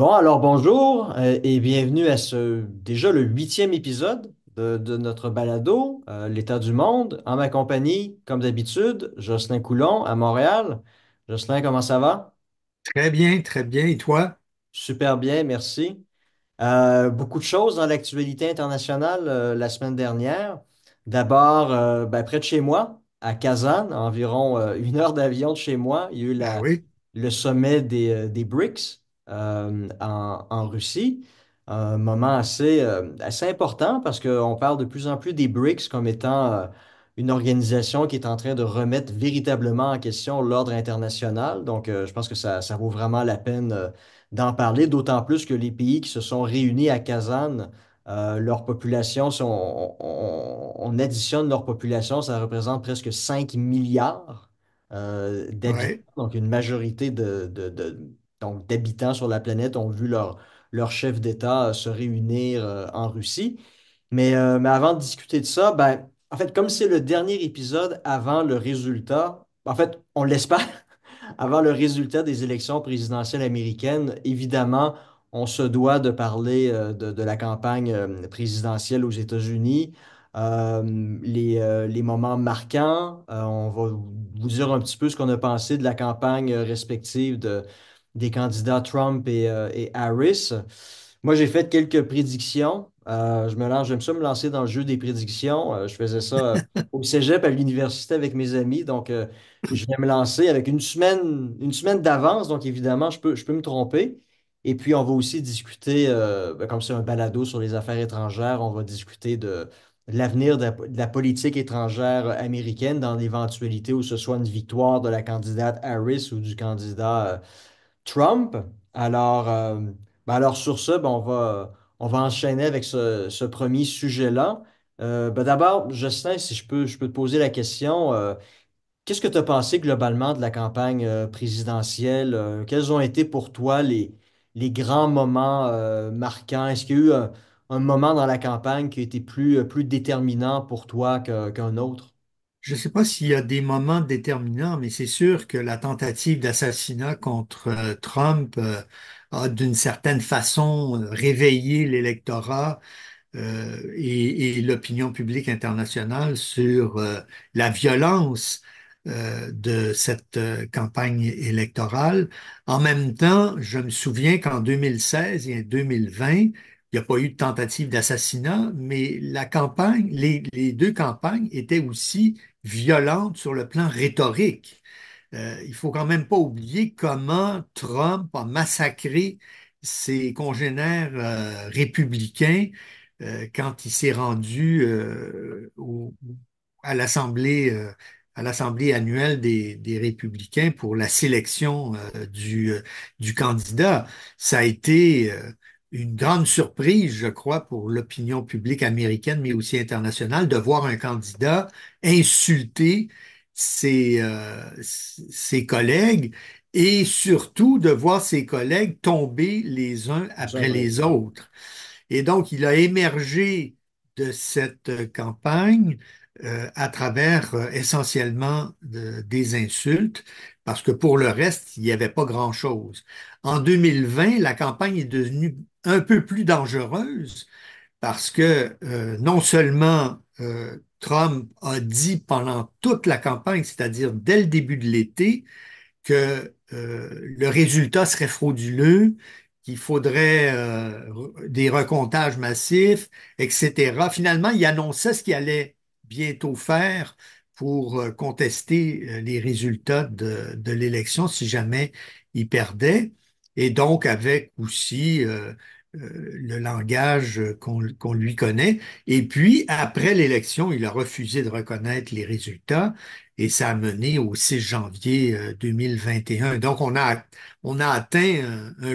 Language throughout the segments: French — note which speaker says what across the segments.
Speaker 1: Bon, alors bonjour et bienvenue à ce déjà le huitième épisode de notre balado, L'état du monde, en ma compagnie, comme d'habitude, Jocelyn Coulon à Montréal. Jocelyn, comment ça va?
Speaker 2: Très bien, très bien. Et toi?
Speaker 1: Super bien, merci. Beaucoup de choses dans l'actualité internationale la semaine dernière. D'abord, près de chez moi, à Kazan, à environ une heure d'avion de chez moi, il y a eu
Speaker 2: Ah oui,
Speaker 1: le sommet des BRICS en Russie. Un moment assez important parce qu'on parle de plus en plus des BRICS comme étant une organisation qui est en train de remettre véritablement en question l'ordre international. Donc, je pense que ça vaut vraiment la peine d'en parler, d'autant plus que les pays qui se sont réunis à Kazan, leur population, si on additionne leur population, ça représente presque 5 milliards d'habitants.
Speaker 2: ouais.
Speaker 1: Donc, une majorité donc, d'habitants sur la planète ont vu leur chef d'État se réunir en Russie. Mais avant de discuter de ça, en fait, comme c'est le dernier épisode avant le résultat, en fait, on l'espère, avant le résultat des élections présidentielles américaines, évidemment, on se doit de parler de la campagne présidentielle aux États-Unis, les moments marquants. On va vous dire un petit peu ce qu'on a pensé de la campagne respective des candidats Trump et Harris. Moi, j'ai fait quelques prédictions. J'aime ça me lancer dans le jeu des prédictions. Je faisais ça au cégep, à l'université avec mes amis. Donc, je vais me lancer avec une semaine d'avance, donc évidemment, je peux me tromper. Et puis, on va aussi discuter, comme c'est un balado sur les affaires étrangères, on va discuter de l'avenir de la politique étrangère américaine dans l'éventualité où ce soit une victoire de la candidate Harris ou du candidat Trump. Alors, alors sur ce, on va enchaîner avec ce premier sujet-là. D'abord, Justin, si je peux te poser la question. Qu'est-ce que tu as pensé globalement de la campagne présidentielle? Quels ont été pour toi les grands moments marquants? Est-ce qu'il y a eu un moment dans la campagne qui a été plus déterminant pour toi qu'un autre?
Speaker 2: Je ne sais pas s'il y a des moments déterminants, mais c'est sûr que la tentative d'assassinat contre Trump a d'une certaine façon réveillé l'électorat et l'opinion publique internationale sur la violence de cette campagne électorale. En même temps, je me souviens qu'en 2016 et en 2020, il n'y a pas eu de tentative d'assassinat, mais la campagne, les deux campagnes étaient aussi violentes sur le plan rhétorique. Il faut quand même pas oublier comment Trump a massacré ses congénères républicains quand il s'est rendu à à l'Assemblée annuelle des Républicains pour la sélection du candidat. Ça a été une grande surprise, je crois, pour l'opinion publique américaine, mais aussi internationale, de voir un candidat insulter ses collègues et surtout de voir ses collègues tomber les uns
Speaker 1: C'est
Speaker 2: après les
Speaker 1: impressionnant.
Speaker 2: autres. Et donc, il a émergé de cette campagne à travers essentiellement des insultes, parce que pour le reste, il n'y avait pas grand-chose. En 2020, la campagne est devenue un peu plus dangereuse parce que non seulement Trump a dit pendant toute la campagne, c'est-à-dire dès le début de l'été, que le résultat serait frauduleux, qu'il faudrait des recomptages massifs, etc. Finalement, il annonçait ce qu'il allait bientôt faire pour contester les résultats de l'élection si jamais il perdait, et donc avec aussi le langage qu'on lui connaît. Et puis, après l'élection, il a refusé de reconnaître les résultats et ça a mené au 6 janvier 2021. Donc, on a atteint un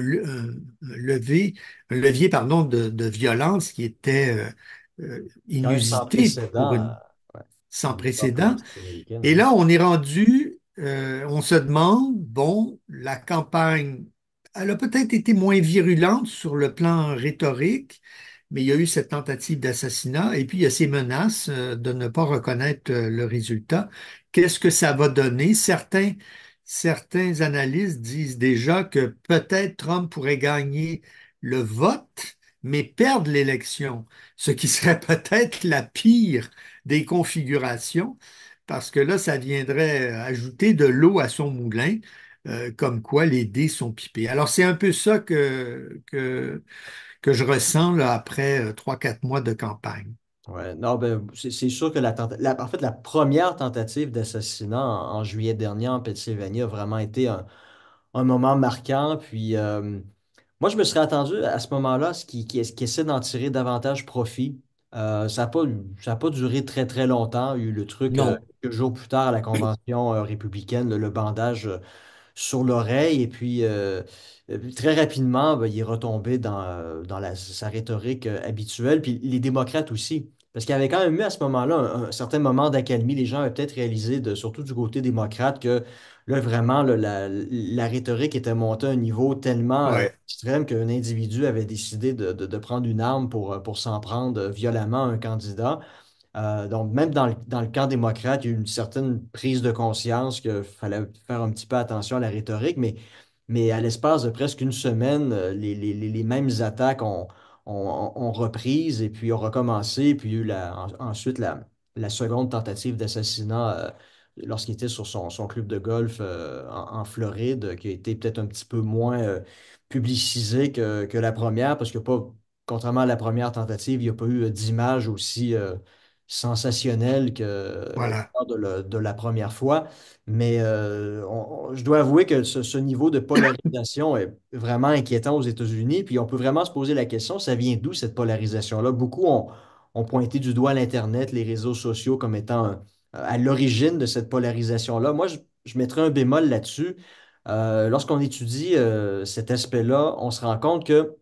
Speaker 2: levier pardon, de violence qui était
Speaker 1: Quand même sans
Speaker 2: inusité pour
Speaker 1: précédent
Speaker 2: une
Speaker 1: ouais,
Speaker 2: sans
Speaker 1: dans l'histoire
Speaker 2: précédent.
Speaker 1: politique américaine.
Speaker 2: Et
Speaker 1: Ouais.
Speaker 2: là, on est rendu, on se demande, bon, la campagne, elle a peut-être été moins virulente sur le plan rhétorique, mais il y a eu cette tentative d'assassinat et puis il y a ces menaces de ne pas reconnaître le résultat. Qu'est-ce que ça va donner? certains analystes disent déjà que peut-être Trump pourrait gagner le vote, mais perdre l'élection, ce qui serait peut-être la pire des configurations, parce que là, ça viendrait ajouter de l'eau à son moulin, comme quoi les dés sont pipés. Alors, c'est un peu ça que je ressens là, après 3, 4 mois de campagne.
Speaker 1: Ouais, non, ben, c'est sûr que en fait, la première tentative d'assassinat en juillet dernier en Pennsylvanie a vraiment été un moment marquant. Puis, moi, je me serais attendu à ce moment-là à ce qui essaie d'en tirer davantage profit. Ça a pas duré très, très longtemps. Il y a eu le truc
Speaker 2: Non.
Speaker 1: quelques jours plus tard à la convention républicaine, le bandage sur l'oreille. Et puis, très rapidement, ben, il est retombé dans sa rhétorique habituelle. Puis les démocrates aussi. Parce qu'il y avait quand même eu à ce moment-là un certain moment d'accalmie. Les gens avaient peut-être réalisé, surtout du côté démocrate, que là, vraiment, là, la rhétorique était montée à un niveau tellement
Speaker 2: Ouais.
Speaker 1: extrême qu'un individu avait décidé de prendre une arme pour s'en prendre violemment à un candidat. Donc, même dans le camp démocrate, il y a eu une certaine prise de conscience qu'il fallait faire un petit peu attention à la rhétorique, mais à l'espace de presque une semaine, les mêmes attaques ont reprise et puis ont recommencé, puis il y a eu ensuite la seconde tentative d'assassinat lorsqu'il était sur son club de golf en Floride, qui a été peut-être un petit peu moins publicisé que la première, parce que pas, contrairement à la première tentative, il n'y a pas eu d'image aussi sensationnelle que
Speaker 2: Voilà.
Speaker 1: lors de la première fois. Mais je dois avouer que ce niveau de polarisation est vraiment inquiétant aux États-Unis. Puis on peut vraiment se poser la question, ça vient d'où cette polarisation-là? Beaucoup ont pointé du doigt l'Internet, les réseaux sociaux comme étant à l'origine de cette polarisation-là. Moi, je mettrais un bémol là-dessus. Lorsqu'on étudie cet aspect-là, on se rend compte que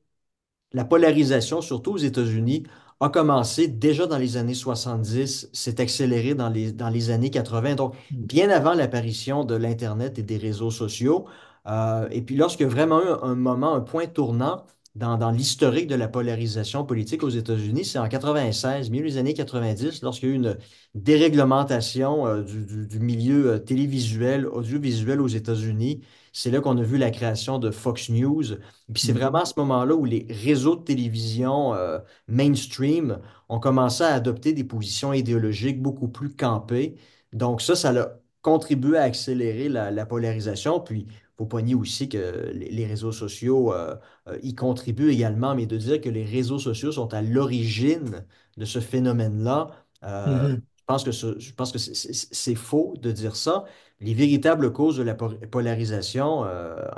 Speaker 1: la polarisation, surtout aux États-Unis, a commencé déjà dans les années 70, s'est accéléré dans les années 80, donc bien avant l'apparition de l'Internet et des réseaux sociaux. Et puis lorsqu'il y a vraiment eu un moment, un point tournant dans l'historique de la polarisation politique aux États-Unis, c'est en 96, milieu des années 90, lorsqu'il y a eu une déréglementation du milieu télévisuel, audiovisuel aux États-Unis. C'est là qu'on a vu la création de Fox News, puis c'est
Speaker 2: Mhm.
Speaker 1: vraiment à ce moment-là où les réseaux de télévision mainstream ont commencé à adopter des positions idéologiques beaucoup plus campées. Donc ça a contribué à accélérer la polarisation. Puis il faut pas nier aussi que les réseaux sociaux y contribuent également, mais de dire que les réseaux sociaux sont à l'origine de ce phénomène-là,
Speaker 2: Mhm.
Speaker 1: je pense que c'est faux de dire ça. Les véritables causes de la polarisation,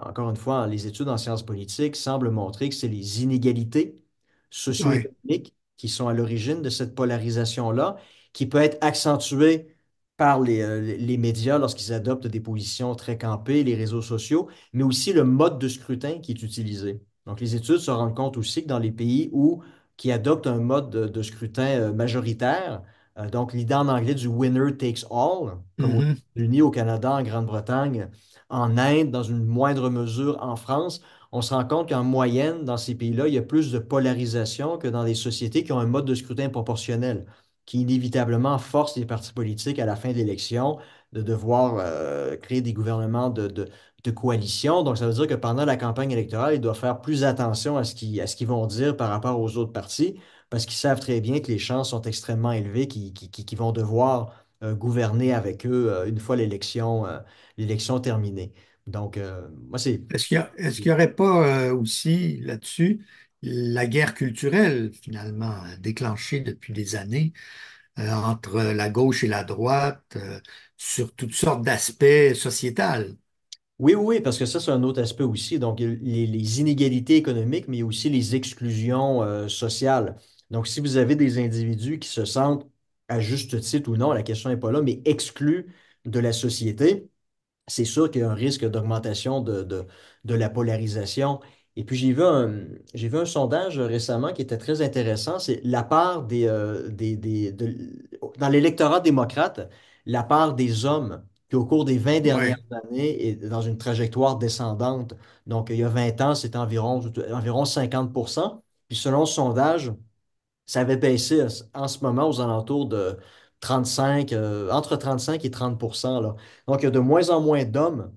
Speaker 1: encore une fois, les études en sciences politiques semblent montrer que c'est les inégalités
Speaker 2: Ouais.
Speaker 1: socio-économiques qui sont à l'origine de cette polarisation-là, qui peut être accentuée par les médias lorsqu'ils adoptent des positions très campées, les réseaux sociaux, mais aussi le mode de scrutin qui est utilisé. Donc, les études se rendent compte aussi que dans les pays qui adoptent un mode de scrutin majoritaire, donc l'idée en anglais du winner takes all, comme aux
Speaker 2: Mhm.
Speaker 1: États-Unis, au Canada, en Grande-Bretagne, en Inde, dans une moindre mesure en France, on se rend compte qu'en moyenne, dans ces pays-là, il y a plus de polarisation que dans des sociétés qui ont un mode de scrutin proportionnel, qui inévitablement force les partis politiques à la fin de l'élection de devoir créer des gouvernements de coalition. Donc, ça veut dire que pendant la campagne électorale, ils doivent faire plus attention à ce qu'ils vont dire par rapport aux autres partis, parce qu'ils savent très bien que les chances sont extrêmement élevées qu'ils vont devoir gouverner avec eux une fois l'élection terminée. Donc, moi, c'est...
Speaker 2: Est-ce qu'il y aurait pas aussi là-dessus la guerre culturelle, finalement, déclenchée depuis des années entre la gauche et la droite sur toutes sortes d'aspects sociétals?
Speaker 1: Oui, oui, oui, parce que ça, c'est un autre aspect aussi. Donc, il y a les inégalités économiques, mais il y a aussi les exclusions sociales. Donc, si vous avez des individus qui se sentent, à juste titre ou non, la question n'est pas là, mais exclus de la société, c'est sûr qu'il y a un risque d'augmentation de la polarisation. Et puis, j'ai vu un sondage récemment qui était très intéressant. C'est la part dans l'électorat démocrate, la part des hommes qui, au cours des 20 dernières
Speaker 2: Ouais.
Speaker 1: années, est dans une trajectoire descendante. Donc, il y a 20 ans, c'était environ 50%. Puis, selon ce sondage, ça avait baissé en ce moment aux alentours de 35, entre 35 et 30 là. Donc, il y a de moins en moins d'hommes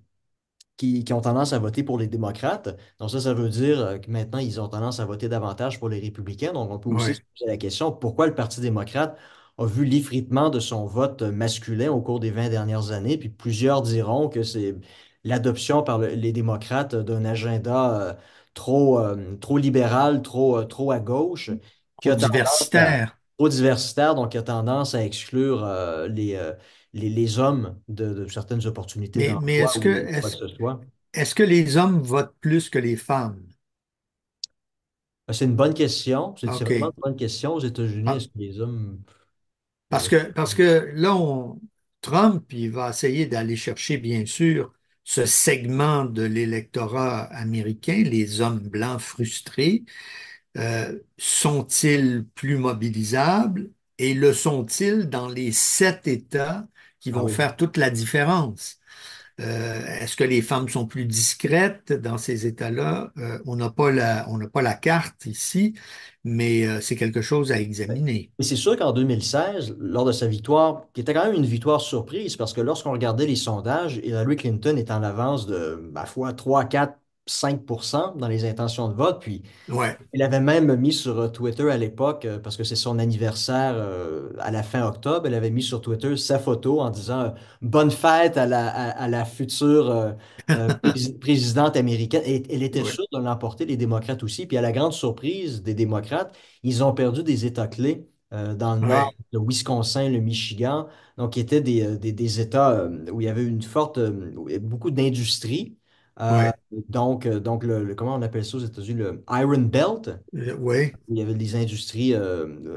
Speaker 1: qui ont tendance à voter pour les démocrates. Donc ça veut dire que maintenant, ils ont tendance à voter davantage pour les républicains. Donc on peut aussi se
Speaker 2: Ouais.
Speaker 1: poser la question, pourquoi le Parti démocrate a vu l'effritement de son vote masculin au cours des 20 dernières années? Puis plusieurs diront que c'est l'adoption par les démocrates d'un agenda trop libéral, trop à gauche, qui
Speaker 2: Trop
Speaker 1: a tendance à,
Speaker 2: diversitaire.
Speaker 1: trop diversitaire, donc qui a tendance à exclure les hommes de certaines opportunités
Speaker 2: Mais
Speaker 1: d'emploi ou quoi que ce soit.
Speaker 2: est-ce que les hommes votent plus que les femmes?
Speaker 1: C'est une bonne question. C'est vraiment
Speaker 2: OK.
Speaker 1: une bonne question. Aux États-Unis, est-ce
Speaker 2: Ah,
Speaker 1: que les hommes...
Speaker 2: Parce que là, Trump, il va essayer d'aller chercher, bien sûr, ce segment de l'électorat américain, les hommes blancs frustrés. Sont-ils plus mobilisables et le sont-ils dans les 7 États qui
Speaker 1: Ah
Speaker 2: vont
Speaker 1: oui.
Speaker 2: faire toute la différence? Est-ce que les femmes sont plus discrètes dans ces États-là? On n'a pas la carte ici, mais c'est quelque chose à examiner.
Speaker 1: Et c'est sûr qu'en 2016, lors de sa victoire, qui était quand même une victoire surprise, parce que lorsqu'on regardait les sondages, Hillary Clinton est en avance de, ma foi, 3, 4, 5% dans les intentions de vote. Puis
Speaker 2: Ouais,
Speaker 1: il avait même mis sur Twitter à l'époque, parce que c'est son anniversaire à la fin octobre, elle avait mis sur Twitter sa photo en disant Bonne fête à la future présidente américaine. Et elle était
Speaker 2: ouais,
Speaker 1: sûre de l'emporter, les démocrates aussi. Puis à la grande surprise des démocrates, ils ont perdu des États clés dans le nord,
Speaker 2: ouais,
Speaker 1: le Wisconsin, le Michigan, donc qui étaient des États où il y avait une forte, beaucoup d'industrie. Euh,
Speaker 2: ouais,
Speaker 1: donc comment on appelle ça aux États-Unis, le Iron Belt,
Speaker 2: ouais,
Speaker 1: où il y avait des industries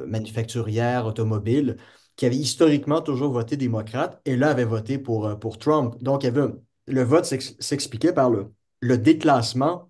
Speaker 1: manufacturières, automobiles, qui avaient historiquement toujours voté démocrate et là avaient voté pour Trump. Donc, il y avait, le vote s'expliquait par le déclassement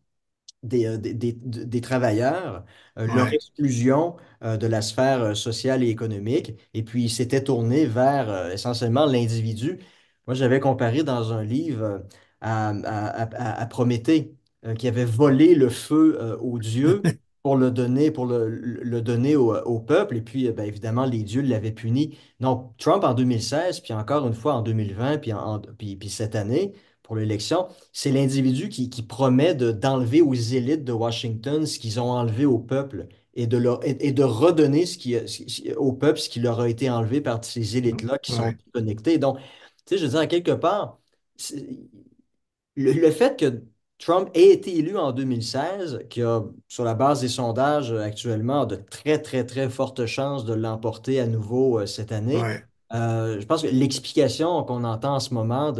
Speaker 1: des travailleurs, leur
Speaker 2: ouais,
Speaker 1: exclusion de la sphère sociale et économique, et puis il s'était tourné vers essentiellement l'individu. Moi, j'avais comparé dans un livre à Prométhée, qui avait volé le feu aux dieux pour le donner au peuple, et puis ben, évidemment, les dieux l'avaient puni. Donc, Trump en 2016, puis encore une fois en 2020, puis cette année, pour l'élection, c'est l'individu qui promet d'enlever aux élites de Washington ce qu'ils ont enlevé au peuple et de redonner au peuple ce qui leur a été enlevé par ces élites-là qui sont
Speaker 2: ouais,
Speaker 1: connectées. Donc, tu sais, je veux dire, à quelque part, c'est- le fait que Trump ait été élu en 2016, qui a, sur la base des sondages actuellement, de très, très, très fortes chances de l'emporter à nouveau cette année,
Speaker 2: ouais.
Speaker 1: je pense que l'explication qu'on entend en ce moment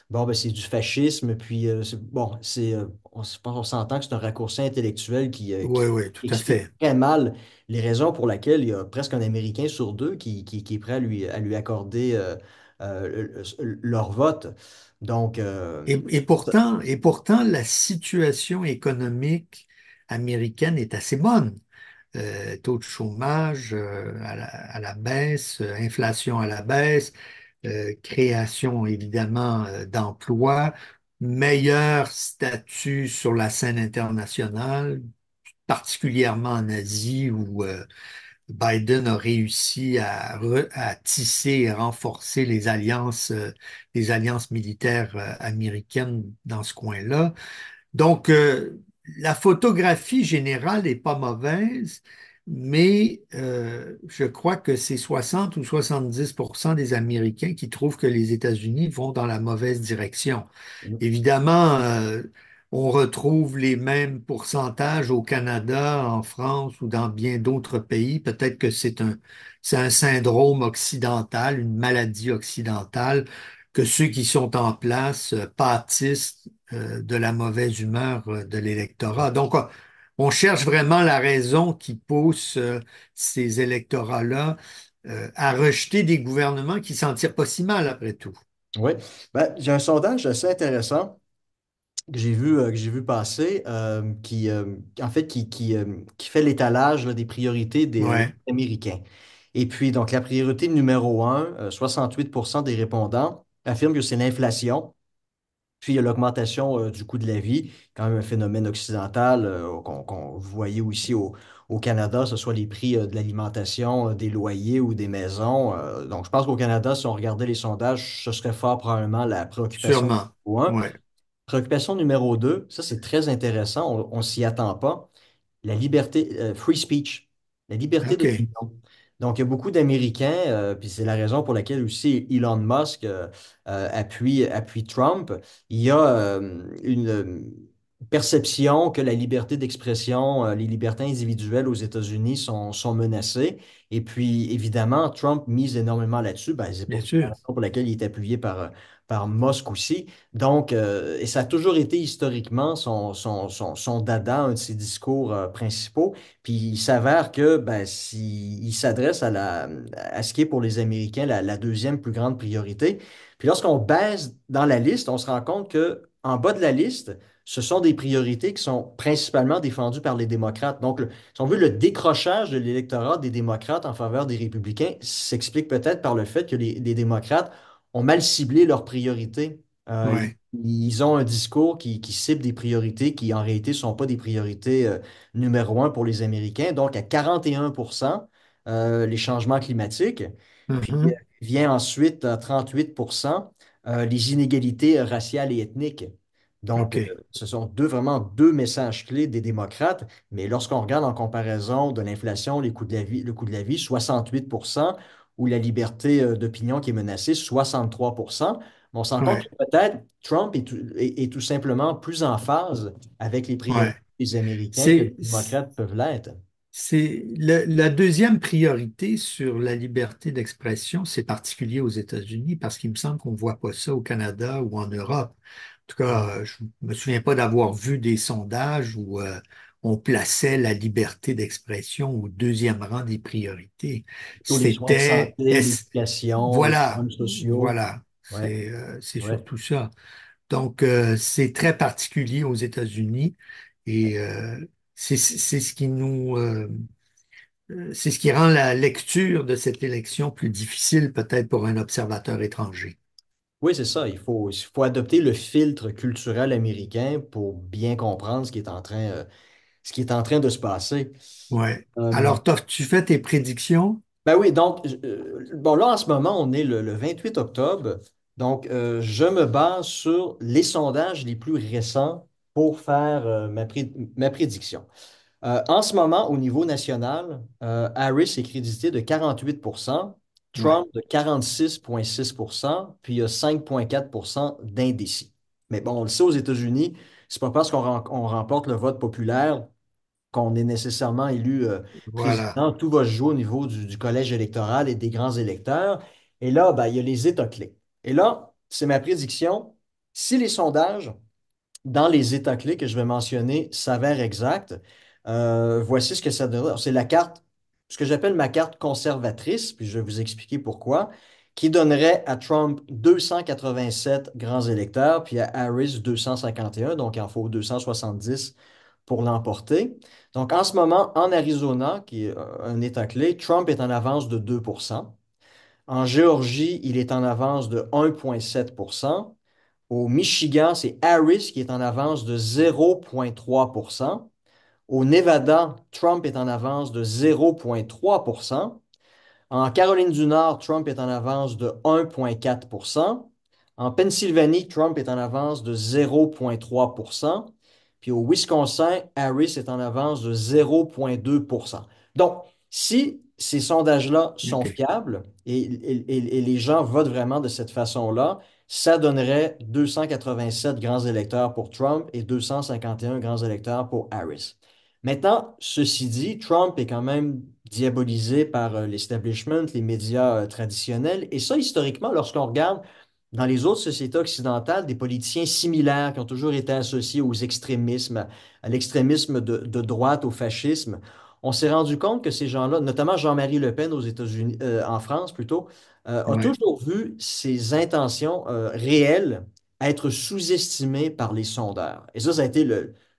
Speaker 1: bon, ben, c'est du fascisme, puis bon, je pense qu'on s'entend que c'est un raccourci intellectuel
Speaker 2: Oui,
Speaker 1: qui
Speaker 2: oui, tout à
Speaker 1: explique
Speaker 2: fait.
Speaker 1: très mal les raisons pour lesquelles il y a presque un Américain sur deux qui est prêt à lui accorder leur vote. Donc,
Speaker 2: Et pourtant, la situation économique américaine est assez bonne. Taux de chômage à la baisse, inflation à la baisse, création évidemment d'emplois, meilleur statut sur la scène internationale, particulièrement en Asie où Biden a réussi à tisser et renforcer les alliances militaires américaines dans ce coin-là. Donc, la photographie générale n'est pas mauvaise, mais je crois que c'est 60 ou 70% des Américains qui trouvent que les États-Unis vont dans la mauvaise direction. Évidemment, on retrouve les mêmes pourcentages au Canada, en France ou dans bien d'autres pays. Peut-être que c'est un syndrome occidental, une maladie occidentale, que ceux qui sont en place pâtissent de la mauvaise humeur de l'électorat. Donc, on cherche vraiment la raison qui pousse ces électorats-là à rejeter des gouvernements qui s'en tirent pas si mal après tout.
Speaker 1: oui. Ben, j'ai un sondage assez intéressant que j'ai vu passer, en fait, qui fait l'étalage là, des priorités des
Speaker 2: Ouais,
Speaker 1: Américains. Et puis, donc, la priorité numéro un, 68% des répondants affirment que c'est l'inflation. Puis, il y a l'augmentation du coût de la vie, quand même un phénomène occidental qu'on voyait aussi au Canada, que ce soit les prix de l'alimentation, des loyers ou des maisons. Donc, je pense qu'au Canada, si on regardait les sondages, ce serait fort probablement la préoccupation
Speaker 2: sûrement.
Speaker 1: numéro un.
Speaker 2: Ouais,
Speaker 1: Préoccupation numéro 2, ça c'est très intéressant, on s'y attend pas, la liberté, free speech, la liberté
Speaker 2: OK,
Speaker 1: d'opinion. Donc, il y a beaucoup d'Américains, puis c'est la raison pour laquelle aussi Elon Musk appuie Trump. Il y a une perception que la liberté d'expression, les libertés individuelles aux États-Unis sont menacées. Et puis, évidemment, Trump mise énormément là-dessus. Ben, c'est
Speaker 2: bien
Speaker 1: la
Speaker 2: sûr.
Speaker 1: raison pour laquelle il est appuyé par Musk aussi. Donc, et ça a toujours été historiquement son dada, un de ses discours principaux. Puis il s'avère que ben, il s'adresse à ce qui est pour les Américains la deuxième plus grande priorité. Puis lorsqu'on baisse dans la liste, on se rend compte que en bas de la liste, ce sont des priorités qui sont principalement défendues par les démocrates. Donc, si on veut, le décrochage de l'électorat des démocrates en faveur des républicains s'explique peut-être par le fait que les démocrates ont mal ciblé leurs priorités.
Speaker 2: Ouais.
Speaker 1: Ils ont un discours qui cible des priorités qui, en réalité, ne sont pas des priorités numéro un pour les Américains. Donc, à 41 les changements climatiques. Puis,
Speaker 2: Mhm.
Speaker 1: vient ensuite à 38 les inégalités raciales et ethniques. Donc,
Speaker 2: OK.
Speaker 1: ce sont vraiment deux messages clés des démocrates. Mais lorsqu'on regarde en comparaison de l'inflation, les coûts de la vie, le coût de la vie, 68 ou la liberté d'opinion qui est menacée, 63 on se rend compte
Speaker 2: Ouais.
Speaker 1: que peut-être Trump est tout simplement plus en phase avec les
Speaker 2: Ouais.
Speaker 1: priorités des Américains que les
Speaker 2: C'est,
Speaker 1: démocrates peuvent l'être.
Speaker 2: c'est la deuxième priorité sur la liberté d'expression, c'est particulier aux États-Unis parce qu'il me semble qu'on ne voit pas ça au Canada ou en Europe. En tout cas, je ne me souviens pas d'avoir vu des sondages où on plaçait la liberté d'expression au deuxième rang des priorités.
Speaker 1: Tous les soins de
Speaker 2: C'était,
Speaker 1: santé, l'éducation, les
Speaker 2: voilà,
Speaker 1: programmes sociaux.
Speaker 2: voilà,
Speaker 1: Ouais,
Speaker 2: c'est
Speaker 1: ouais.
Speaker 2: surtout ça. Donc, c'est très particulier aux États-Unis et c'est ce qui c'est ce qui rend la lecture de cette élection plus difficile peut-être pour un observateur étranger.
Speaker 1: Oui, c'est ça. Il faut adopter le filtre culturel américain pour bien comprendre ce qui est en train de se passer.
Speaker 2: Ouais.
Speaker 1: Euh,
Speaker 2: Alors, tu fais tes prédictions?
Speaker 1: Ben oui, donc, bon, là, en ce moment, on est le 28 octobre. Donc, je me base sur les sondages les plus récents pour faire ma prédiction. En ce moment, au niveau national, Harris est crédité de 48
Speaker 2: Ouais.
Speaker 1: Trump de 46,6 puis il y a 5,4 d'indécis. Mais bon, on le sait aux États-Unis, c'est pas parce qu'on remporte le vote populaire qu'on est nécessairement élu
Speaker 2: Voilà.
Speaker 1: président. Tout va se jouer au niveau du collège électoral et des grands électeurs. Et là, ben, il y a les États clés. Et là, c'est ma prédiction. Si les sondages dans les États clés que je vais mentionner s'avèrent exacts, voici ce que ça donne. C'est la carte, ce que j'appelle ma carte conservatrice, puis je vais vous expliquer pourquoi, qui donnerait à Trump 287 grands électeurs, puis à Harris 251, donc il en faut 270 pour l'emporter. Donc, en ce moment, en Arizona, qui est un État clé, Trump est en avance de 2 En Géorgie, il est en avance de 1,7 Au Michigan, c'est Harris qui est en avance de 0,3 Au Nevada, Trump est en avance de 0,3 En Caroline du Nord, Trump est en avance de 1,4 En Pennsylvanie, Trump est en avance de 0,3 Puis au Wisconsin, Harris est en avance de 0,2 Donc, si ces sondages-là sont
Speaker 2: OK.
Speaker 1: fiables et les gens votent vraiment de cette façon-là, ça donnerait 287 grands électeurs pour Trump et 251 grands électeurs pour Harris. Maintenant, ceci dit, Trump est quand même diabolisé par l'establishment, les médias traditionnels. Et ça, historiquement, lorsqu'on regarde dans les autres sociétés occidentales, des politiciens similaires qui ont toujours été associés aux extrémismes, à l'extrémisme de droite, au fascisme, on s'est rendu compte que ces gens-là, notamment Jean-Marie Le Pen aux États-Unis, en France plutôt, a
Speaker 2: Ouais.
Speaker 1: toujours vu ses intentions réelles être sous-estimées par les sondeurs. Et ça a été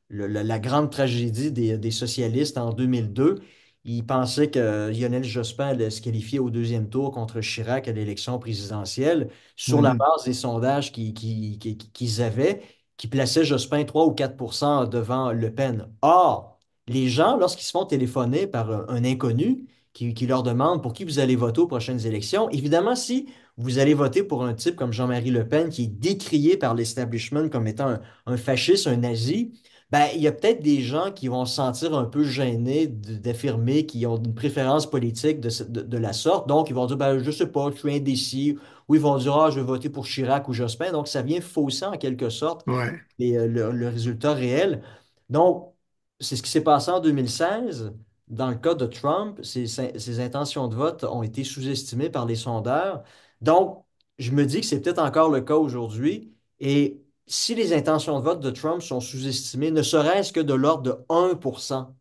Speaker 1: la grande tragédie des socialistes en 2002. Ils pensaient que Lionel Jospin allait se qualifier au deuxième tour contre Chirac à l'élection présidentielle sur la
Speaker 2: Mhm.
Speaker 1: base des sondages qu'ils avaient, qui plaçaient Jospin 3 ou 4 devant Le Pen. Or, les gens, lorsqu'ils se font téléphoner par un inconnu, qui leur demandent pour qui vous allez voter aux prochaines élections. Évidemment, si vous allez voter pour un type comme Jean-Marie Le Pen, qui est décrié par l'establishment comme étant un fasciste, un nazi, ben, il y a peut-être des gens qui vont se sentir un peu gênés d'affirmer qu'ils ont une préférence politique de la sorte. Donc, ils vont dire, ben, je sais pas, je suis indécis. Ou ils vont dire, ah, je vais voter pour Chirac ou Jospin. Donc, ça vient fausser en quelque sorte
Speaker 2: Ouais.
Speaker 1: le résultat réel. Donc, c'est ce qui s'est passé en 2016. Dans le cas de Trump, ses intentions de vote ont été sous-estimées par les sondeurs. Donc, je me dis que c'est peut-être encore le cas aujourd'hui. Et si les intentions de vote de Trump sont sous-estimées, ne serait-ce que de l'ordre de 1%,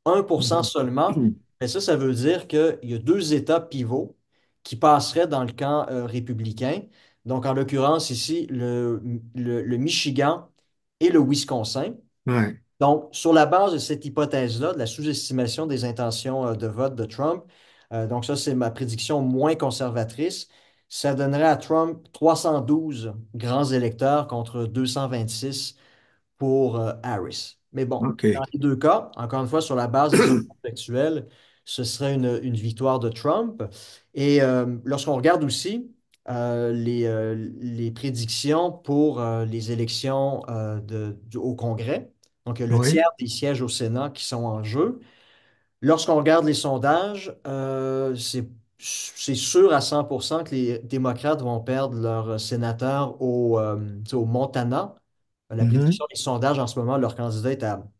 Speaker 1: 1%
Speaker 2: Mhm.
Speaker 1: seulement, mais ça veut dire qu'il y a deux États pivots qui passeraient dans le camp républicain. Donc, en l'occurrence, ici, le Michigan et le Wisconsin.
Speaker 2: Ouais.
Speaker 1: Donc, sur la base de cette hypothèse-là, de la sous-estimation des intentions de vote de Trump, donc ça, c'est ma prédiction moins conservatrice, ça donnerait à Trump 312 grands électeurs contre 226 pour Harris. Mais bon, dans
Speaker 2: OK.
Speaker 1: les deux cas, encore une fois, sur la base des sondages actuels, ce serait une victoire de Trump. Et lorsqu'on regarde aussi les prédictions pour les élections au Congrès, donc le
Speaker 2: Oui.
Speaker 1: tiers des sièges au Sénat qui sont en jeu, lorsqu'on regarde les sondages, c'est sûr à 100% que les démocrates vont perdre leur sénateur tu sais, au Montana. La
Speaker 2: Mhm.
Speaker 1: prédiction des sondages en ce moment, leur candidat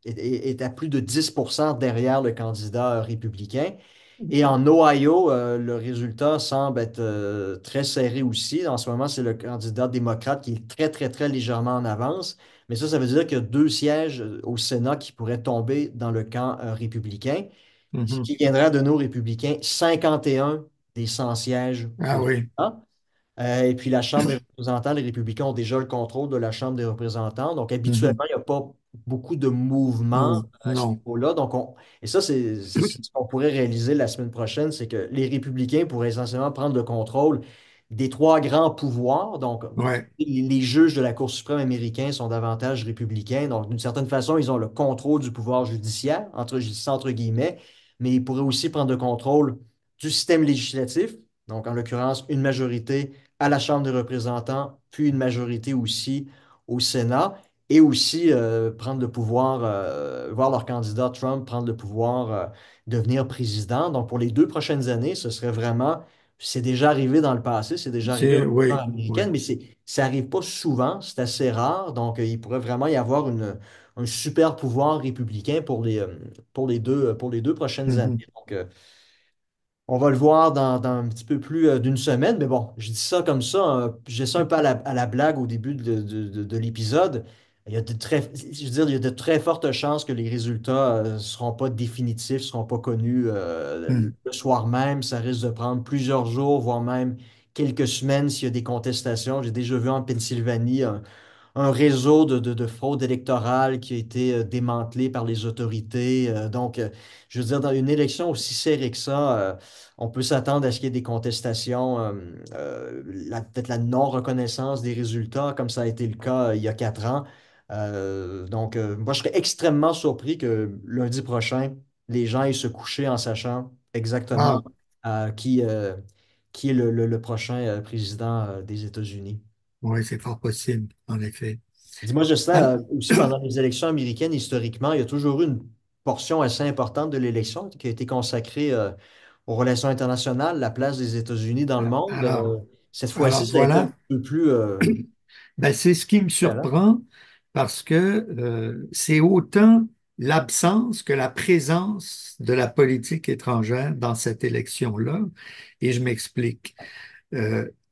Speaker 1: est à plus de 10% derrière le candidat républicain. Et en Ohio, le résultat semble être très serré aussi. En ce moment, c'est le candidat démocrate qui est très, très, très légèrement en avance. Mais ça veut dire qu'il y a deux sièges au Sénat qui pourraient tomber dans le camp républicain, ce
Speaker 2: Mhm.
Speaker 1: qui viendrait à donner aux républicains 51 des 100 sièges
Speaker 2: Ah
Speaker 1: au
Speaker 2: oui.
Speaker 1: Sénat. Et puis la Chambre des représentants, les républicains ont déjà le contrôle de la Chambre des représentants. Donc
Speaker 2: Mhm.
Speaker 1: habituellement, il n'y a pas beaucoup de mouvements à ce
Speaker 2: Non.
Speaker 1: niveau-là. Et ça, c'est ce qu'on pourrait réaliser la semaine prochaine, c'est que les républicains pourraient essentiellement prendre le contrôle des trois grands pouvoirs. Donc
Speaker 2: Ouais.
Speaker 1: les juges de la Cour suprême américaine sont davantage républicains. Donc d'une certaine façon, ils ont le contrôle du pouvoir judiciaire, je dis ça entre guillemets, mais ils pourraient aussi prendre le contrôle du système législatif. Donc en l'occurrence, une majorité à la Chambre des représentants, puis une majorité aussi au Sénat, et aussi prendre le pouvoir, voir leur candidat Trump prendre le pouvoir, devenir président. Donc pour les 2 prochaines années, ce serait vraiment, c'est déjà arrivé dans le passé, c'est déjà arrivé dans l'histoire
Speaker 2: Oui.
Speaker 1: américaine,
Speaker 2: Oui.
Speaker 1: mais ça n'arrive pas souvent, c'est assez rare. Donc il pourrait vraiment y avoir un super pouvoir républicain pour les deux prochaines années.
Speaker 2: Mhm.
Speaker 1: Donc, on va le voir dans un petit peu plus d'une semaine, mais bon, je dis ça comme ça, j'ai ça un peu à la blague au début de l'épisode. Je veux dire, il y a de très fortes chances que les résultats ne seront pas définitifs, ne seront pas connus
Speaker 2: Mhm.
Speaker 1: le soir même. Ça risque de prendre plusieurs jours, voire même quelques semaines s'il y a des contestations. J'ai déjà vu en Pennsylvanie un réseau de fraude électorale qui a été démantelé par les autorités. Je veux dire, dans une élection aussi serrée que ça, on peut s'attendre à ce qu'il y ait des contestations, peut-être la non-reconnaissance des résultats, comme ça a été le cas il y a 4 ans. Moi, je serais extrêmement surpris que lundi prochain, les gens aillent se coucher en sachant exactement
Speaker 2: Ah,
Speaker 1: euh, qui, euh, qui est le prochain président des États-Unis.
Speaker 2: oui, c'est fort possible, en effet.
Speaker 1: Dis-moi, Justin,
Speaker 2: Al-
Speaker 1: aussi pendant les élections américaines, historiquement, il y a toujours eu une portion assez importante de l'élection qui a été consacrée aux relations internationales, la place des États-Unis dans le monde.
Speaker 2: Alors,
Speaker 1: Cette
Speaker 2: alors
Speaker 1: fois-ci, ça a été un
Speaker 2: voilà.
Speaker 1: peu plus
Speaker 2: Ben, c'est ce qui me
Speaker 1: différent.
Speaker 2: surprend parce que c'est autant l'absence que la présence de la politique étrangère dans cette élection-là. Et je m'explique.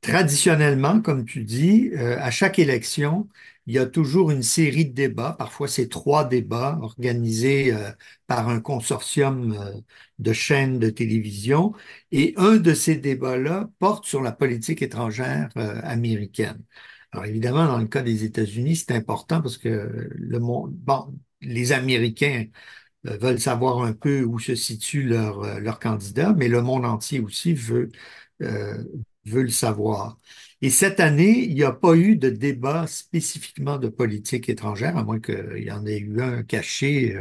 Speaker 2: Traditionnellement, comme tu dis, à chaque élection, il y a toujours une série de débats. Parfois, c'est trois débats organisés par un consortium de chaînes de télévision. Et un de ces débats-là porte sur la politique étrangère américaine. Alors évidemment, dans le cas des États-Unis, c'est important parce que le monde, bon, les Américains veulent savoir un peu où se situe leur candidat, mais le monde entier aussi euh, veut le savoir. Et cette année, il n'y a pas eu de débat spécifiquement de politique étrangère, à moins qu'il y en ait eu un caché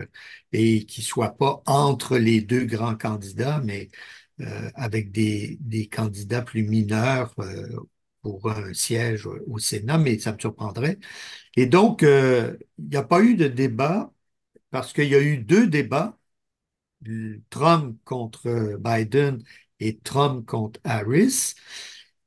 Speaker 2: et qui soit pas entre les deux grands candidats, mais avec des candidats plus mineurs pour un siège au Sénat, mais ça me surprendrait. Et donc, il n'y a pas eu de débat parce qu'il y a eu deux débats, Trump contre Biden et Trump contre Harris.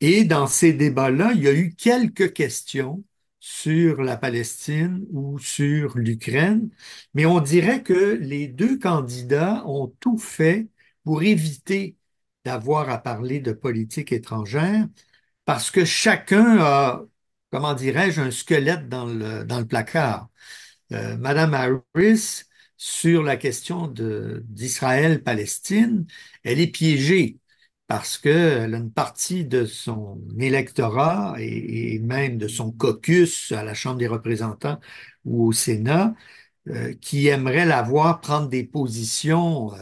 Speaker 2: Et dans ces débats-là, il y a eu quelques questions sur la Palestine ou sur l'Ukraine, mais on dirait que les deux candidats ont tout fait pour éviter d'avoir à parler de politique étrangère parce que chacun a, comment dirais-je, un squelette dans le placard. Madame Harris, sur la question d'Israël-Palestine, elle est piégée parce qu'elle a une partie de son électorat et même de son caucus à la Chambre des représentants ou au Sénat qui aimerait la voir prendre des positions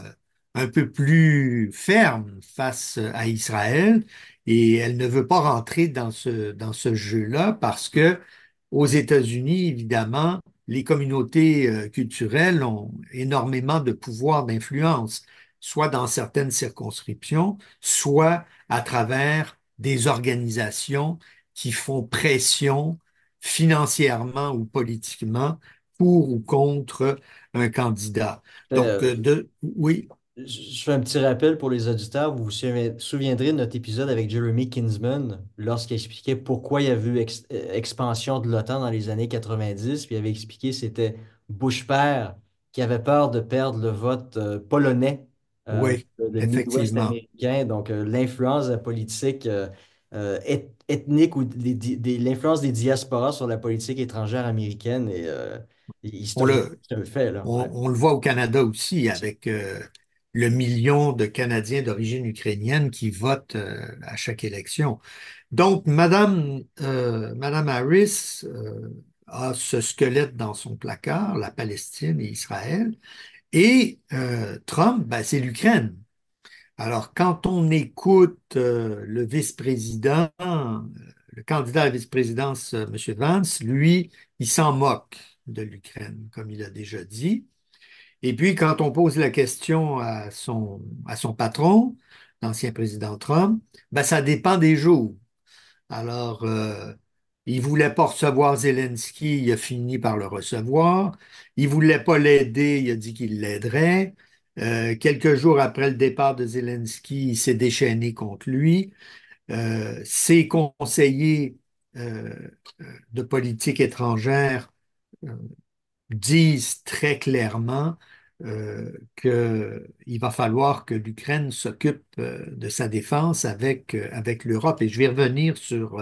Speaker 2: un peu plus fermes face à Israël. Et elle ne veut pas rentrer dans ce jeu-là parce que aux États-Unis, évidemment, les communautés culturelles ont énormément de pouvoir d'influence, soit dans certaines circonscriptions, soit à travers des organisations qui font pression financièrement ou politiquement pour ou contre un candidat. Donc,
Speaker 1: Euh,
Speaker 2: oui,
Speaker 1: Je fais un petit rappel pour les auditeurs. Vous vous souviendrez de notre épisode avec Jeremy Kinsman lorsqu'il expliquait pourquoi il y avait eu expansion de l'OTAN dans les années 90. Puis il avait expliqué que c'était Bush père qui avait peur de perdre le vote polonais,
Speaker 2: oui,
Speaker 1: le Midwest
Speaker 2: effectivement.
Speaker 1: américain. Donc l'influence de la politique ethnique ou l'influence des diasporas sur la politique étrangère américaine et
Speaker 2: On
Speaker 1: historique.
Speaker 2: le,
Speaker 1: C'est un fait, là. Ouais.
Speaker 2: on le voit au Canada aussi avec le million de Canadiens d'origine ukrainienne qui votent à chaque élection. Donc, Madame Harris a ce squelette dans son placard, la Palestine et Israël, et Trump, ben, c'est l'Ukraine. Alors, quand on écoute le vice-président, le candidat à la vice-présidence, M. Vance, lui, il s'en moque de l'Ukraine, comme il a déjà dit. Et puis, quand on pose la question à son patron, l'ancien président Trump, ben, ça dépend des jours. Alors, il voulait pas recevoir Zelensky, il a fini par le recevoir. Il voulait pas l'aider, il a dit qu'il l'aiderait. Quelques jours après le départ de Zelensky, il s'est déchaîné contre lui. Ses conseillers euh, de politique étrangère euh, disent très clairement qu'il va falloir que l'Ukraine s'occupe de sa défense avec l'Europe. Et je vais revenir sur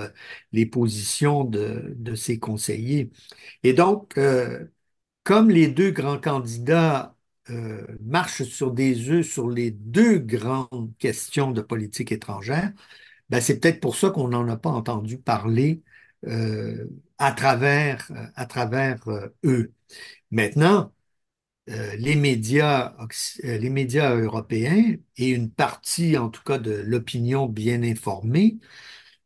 Speaker 2: les positions de ses conseillers. Et donc, comme les deux grands candidats marchent sur des œufs sur les deux grandes questions de politique étrangère, ben, c'est peut-être pour ça qu'on n'en a pas entendu parler à travers eux. Maintenant, les médias européens et une partie, en tout cas, de l'opinion bien informée,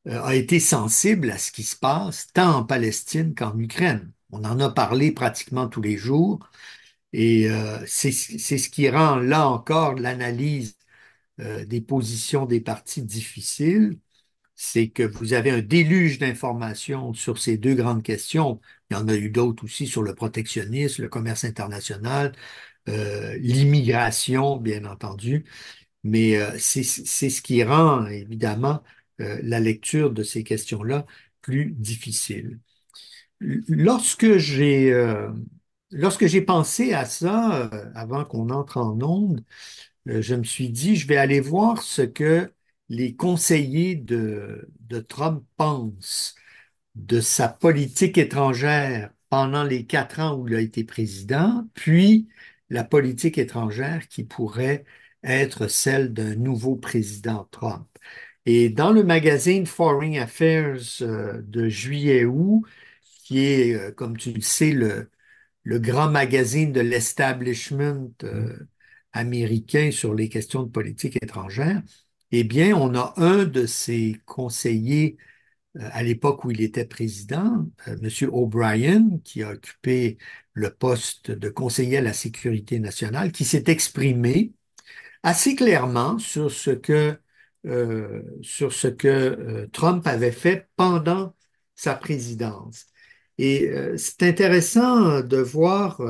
Speaker 2: a été sensible à ce qui se passe tant en Palestine qu'en Ukraine. On en a parlé pratiquement tous les jours et c'est ce qui rend là encore l'analyse des positions des partis difficile. C'est que vous avez un déluge d'informations sur ces deux grandes questions. Il y en a eu d'autres aussi sur le protectionnisme, le commerce international, l'immigration, bien entendu, mais c'est ce qui rend évidemment la lecture de ces questions-là plus difficile. Lorsque lorsque j'ai pensé à ça, avant qu'on entre en onde, je me suis dit, je vais aller voir ce que les conseillers de Trump pensent de sa politique étrangère pendant les 4 ans où il a été président, puis la politique étrangère qui pourrait être celle d'un nouveau président Trump. Et dans le magazine Foreign Affairs de juillet-août, qui est, comme tu le sais, le grand magazine de l'establishment américain sur les questions de politique étrangère, eh bien, on a un de ses conseillers à l'époque où il était président, M. O'Brien, qui a occupé le poste de conseiller à la sécurité nationale, qui s'est exprimé assez clairement sur ce que Trump avait fait pendant sa présidence. Et c'est intéressant de voir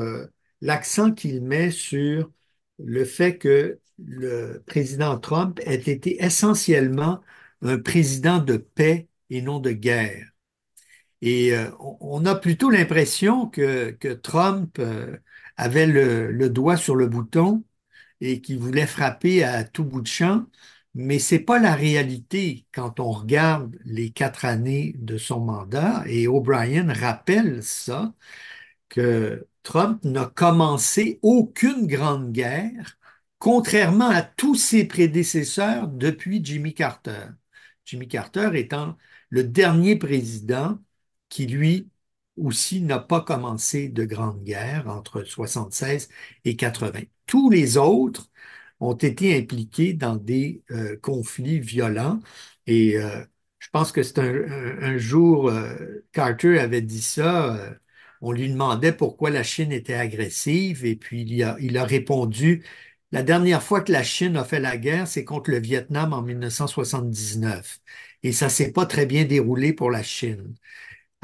Speaker 2: l'accent qu'il met sur le fait que le président Trump ait été essentiellement un président de paix et non de guerre. Et on a plutôt l'impression que Trump avait le doigt sur le bouton et qui voulait frapper à tout bout de champ, mais c'est pas la réalité quand on regarde les 4 années de son mandat. Et O'Brien rappelle ça, que Trump n'a commencé aucune grande guerre, contrairement à tous ses prédécesseurs depuis Jimmy Carter. Jimmy Carter étant le dernier président qui, lui aussi, n'a pas commencé de grande guerre entre 76 et 80. Tous les autres ont été impliqués dans des conflits violents et je pense que c'est un jour, Carter avait dit ça, on lui demandait pourquoi la Chine était agressive et puis il a répondu, la dernière fois que la Chine a fait la guerre, c'est contre le Vietnam en 1979 et ça s'est pas très bien déroulé pour la Chine.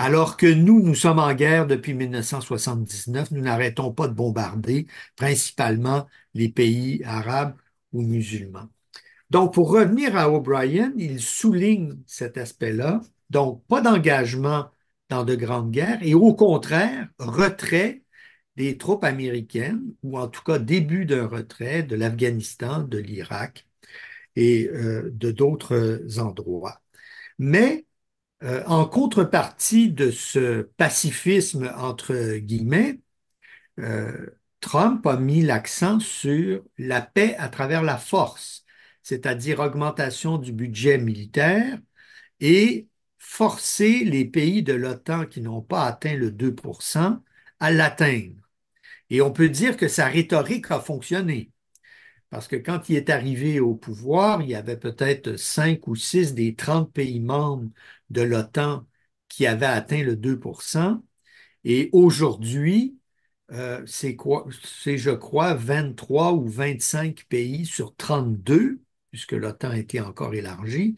Speaker 2: Alors que nous sommes en guerre depuis 1979, nous n'arrêtons pas de bombarder, principalement les pays arabes ou musulmans. Donc, pour revenir à O'Brien, il souligne cet aspect-là. Donc, pas d'engagement dans de grandes guerres et au contraire, retrait des troupes américaines, ou en tout cas début d'un retrait de l'Afghanistan, de l'Irak et de d'autres endroits. Mais en contrepartie de ce pacifisme, entre guillemets, euh, Trump a mis l'accent sur la paix à travers la force, c'est-à-dire augmentation du budget militaire et forcer les pays de l'OTAN qui n'ont pas atteint le 2% à l'atteindre. Et on peut dire que sa rhétorique a fonctionné, parce que quand il est arrivé au pouvoir, il y avait peut-être 5 ou 6 des 30 pays membres de l'OTAN qui avaient atteint le 2%. Et aujourd'hui, c'est quoi, c'est, je crois, 23 ou 25 pays sur 32, puisque l'OTAN a été encore élargie,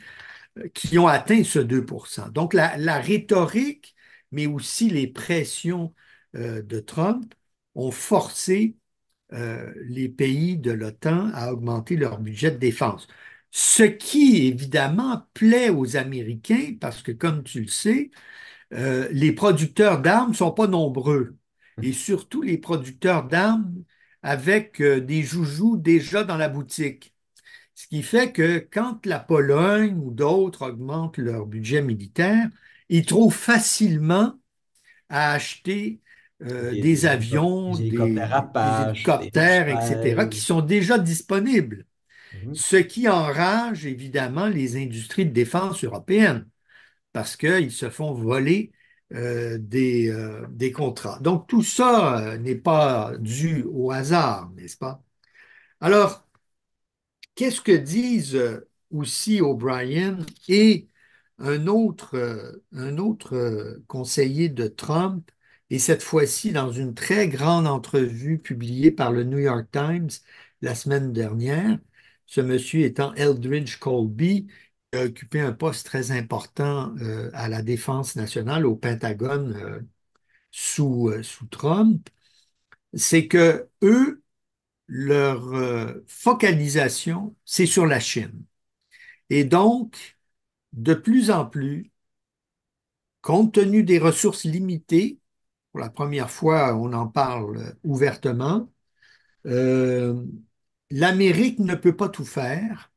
Speaker 2: qui ont atteint ce 2%. Donc, la rhétorique, mais aussi les pressions de Trump ont forcé les pays de l'OTAN à augmenter leur budget de défense. Ce qui, évidemment, plaît aux Américains, parce que, comme tu le sais, les producteurs d'armes ne sont pas nombreux. Et surtout les producteurs d'armes avec des joujoux déjà dans la boutique. Ce qui fait que quand la Pologne ou d'autres augmentent leur budget militaire, ils trouvent facilement à acheter des avions,
Speaker 1: Des hélicoptères
Speaker 2: des
Speaker 1: Apache, des
Speaker 2: hélicoptères, etc., qui
Speaker 1: F-16.
Speaker 2: sont déjà disponibles.
Speaker 1: Mhm.
Speaker 2: Ce qui enrage évidemment les industries de défense européennes parce qu'ils se font voler des contrats. Donc tout ça n'est pas dû au hasard, n'est-ce pas? Alors, qu'est-ce que disent aussi O'Brien et un autre conseiller de Trump, et cette fois-ci dans une très grande entrevue publiée par le New York Times la semaine dernière, ce monsieur étant Eldridge Colby, qui a occupé un poste très important à la Défense nationale au Pentagone sous Trump, c'est que eux, leur focalisation, c'est sur la Chine. Et donc, de plus en plus, compte tenu des ressources limitées, pour la première fois, on en parle ouvertement, euh, l'Amérique ne peut pas tout faire.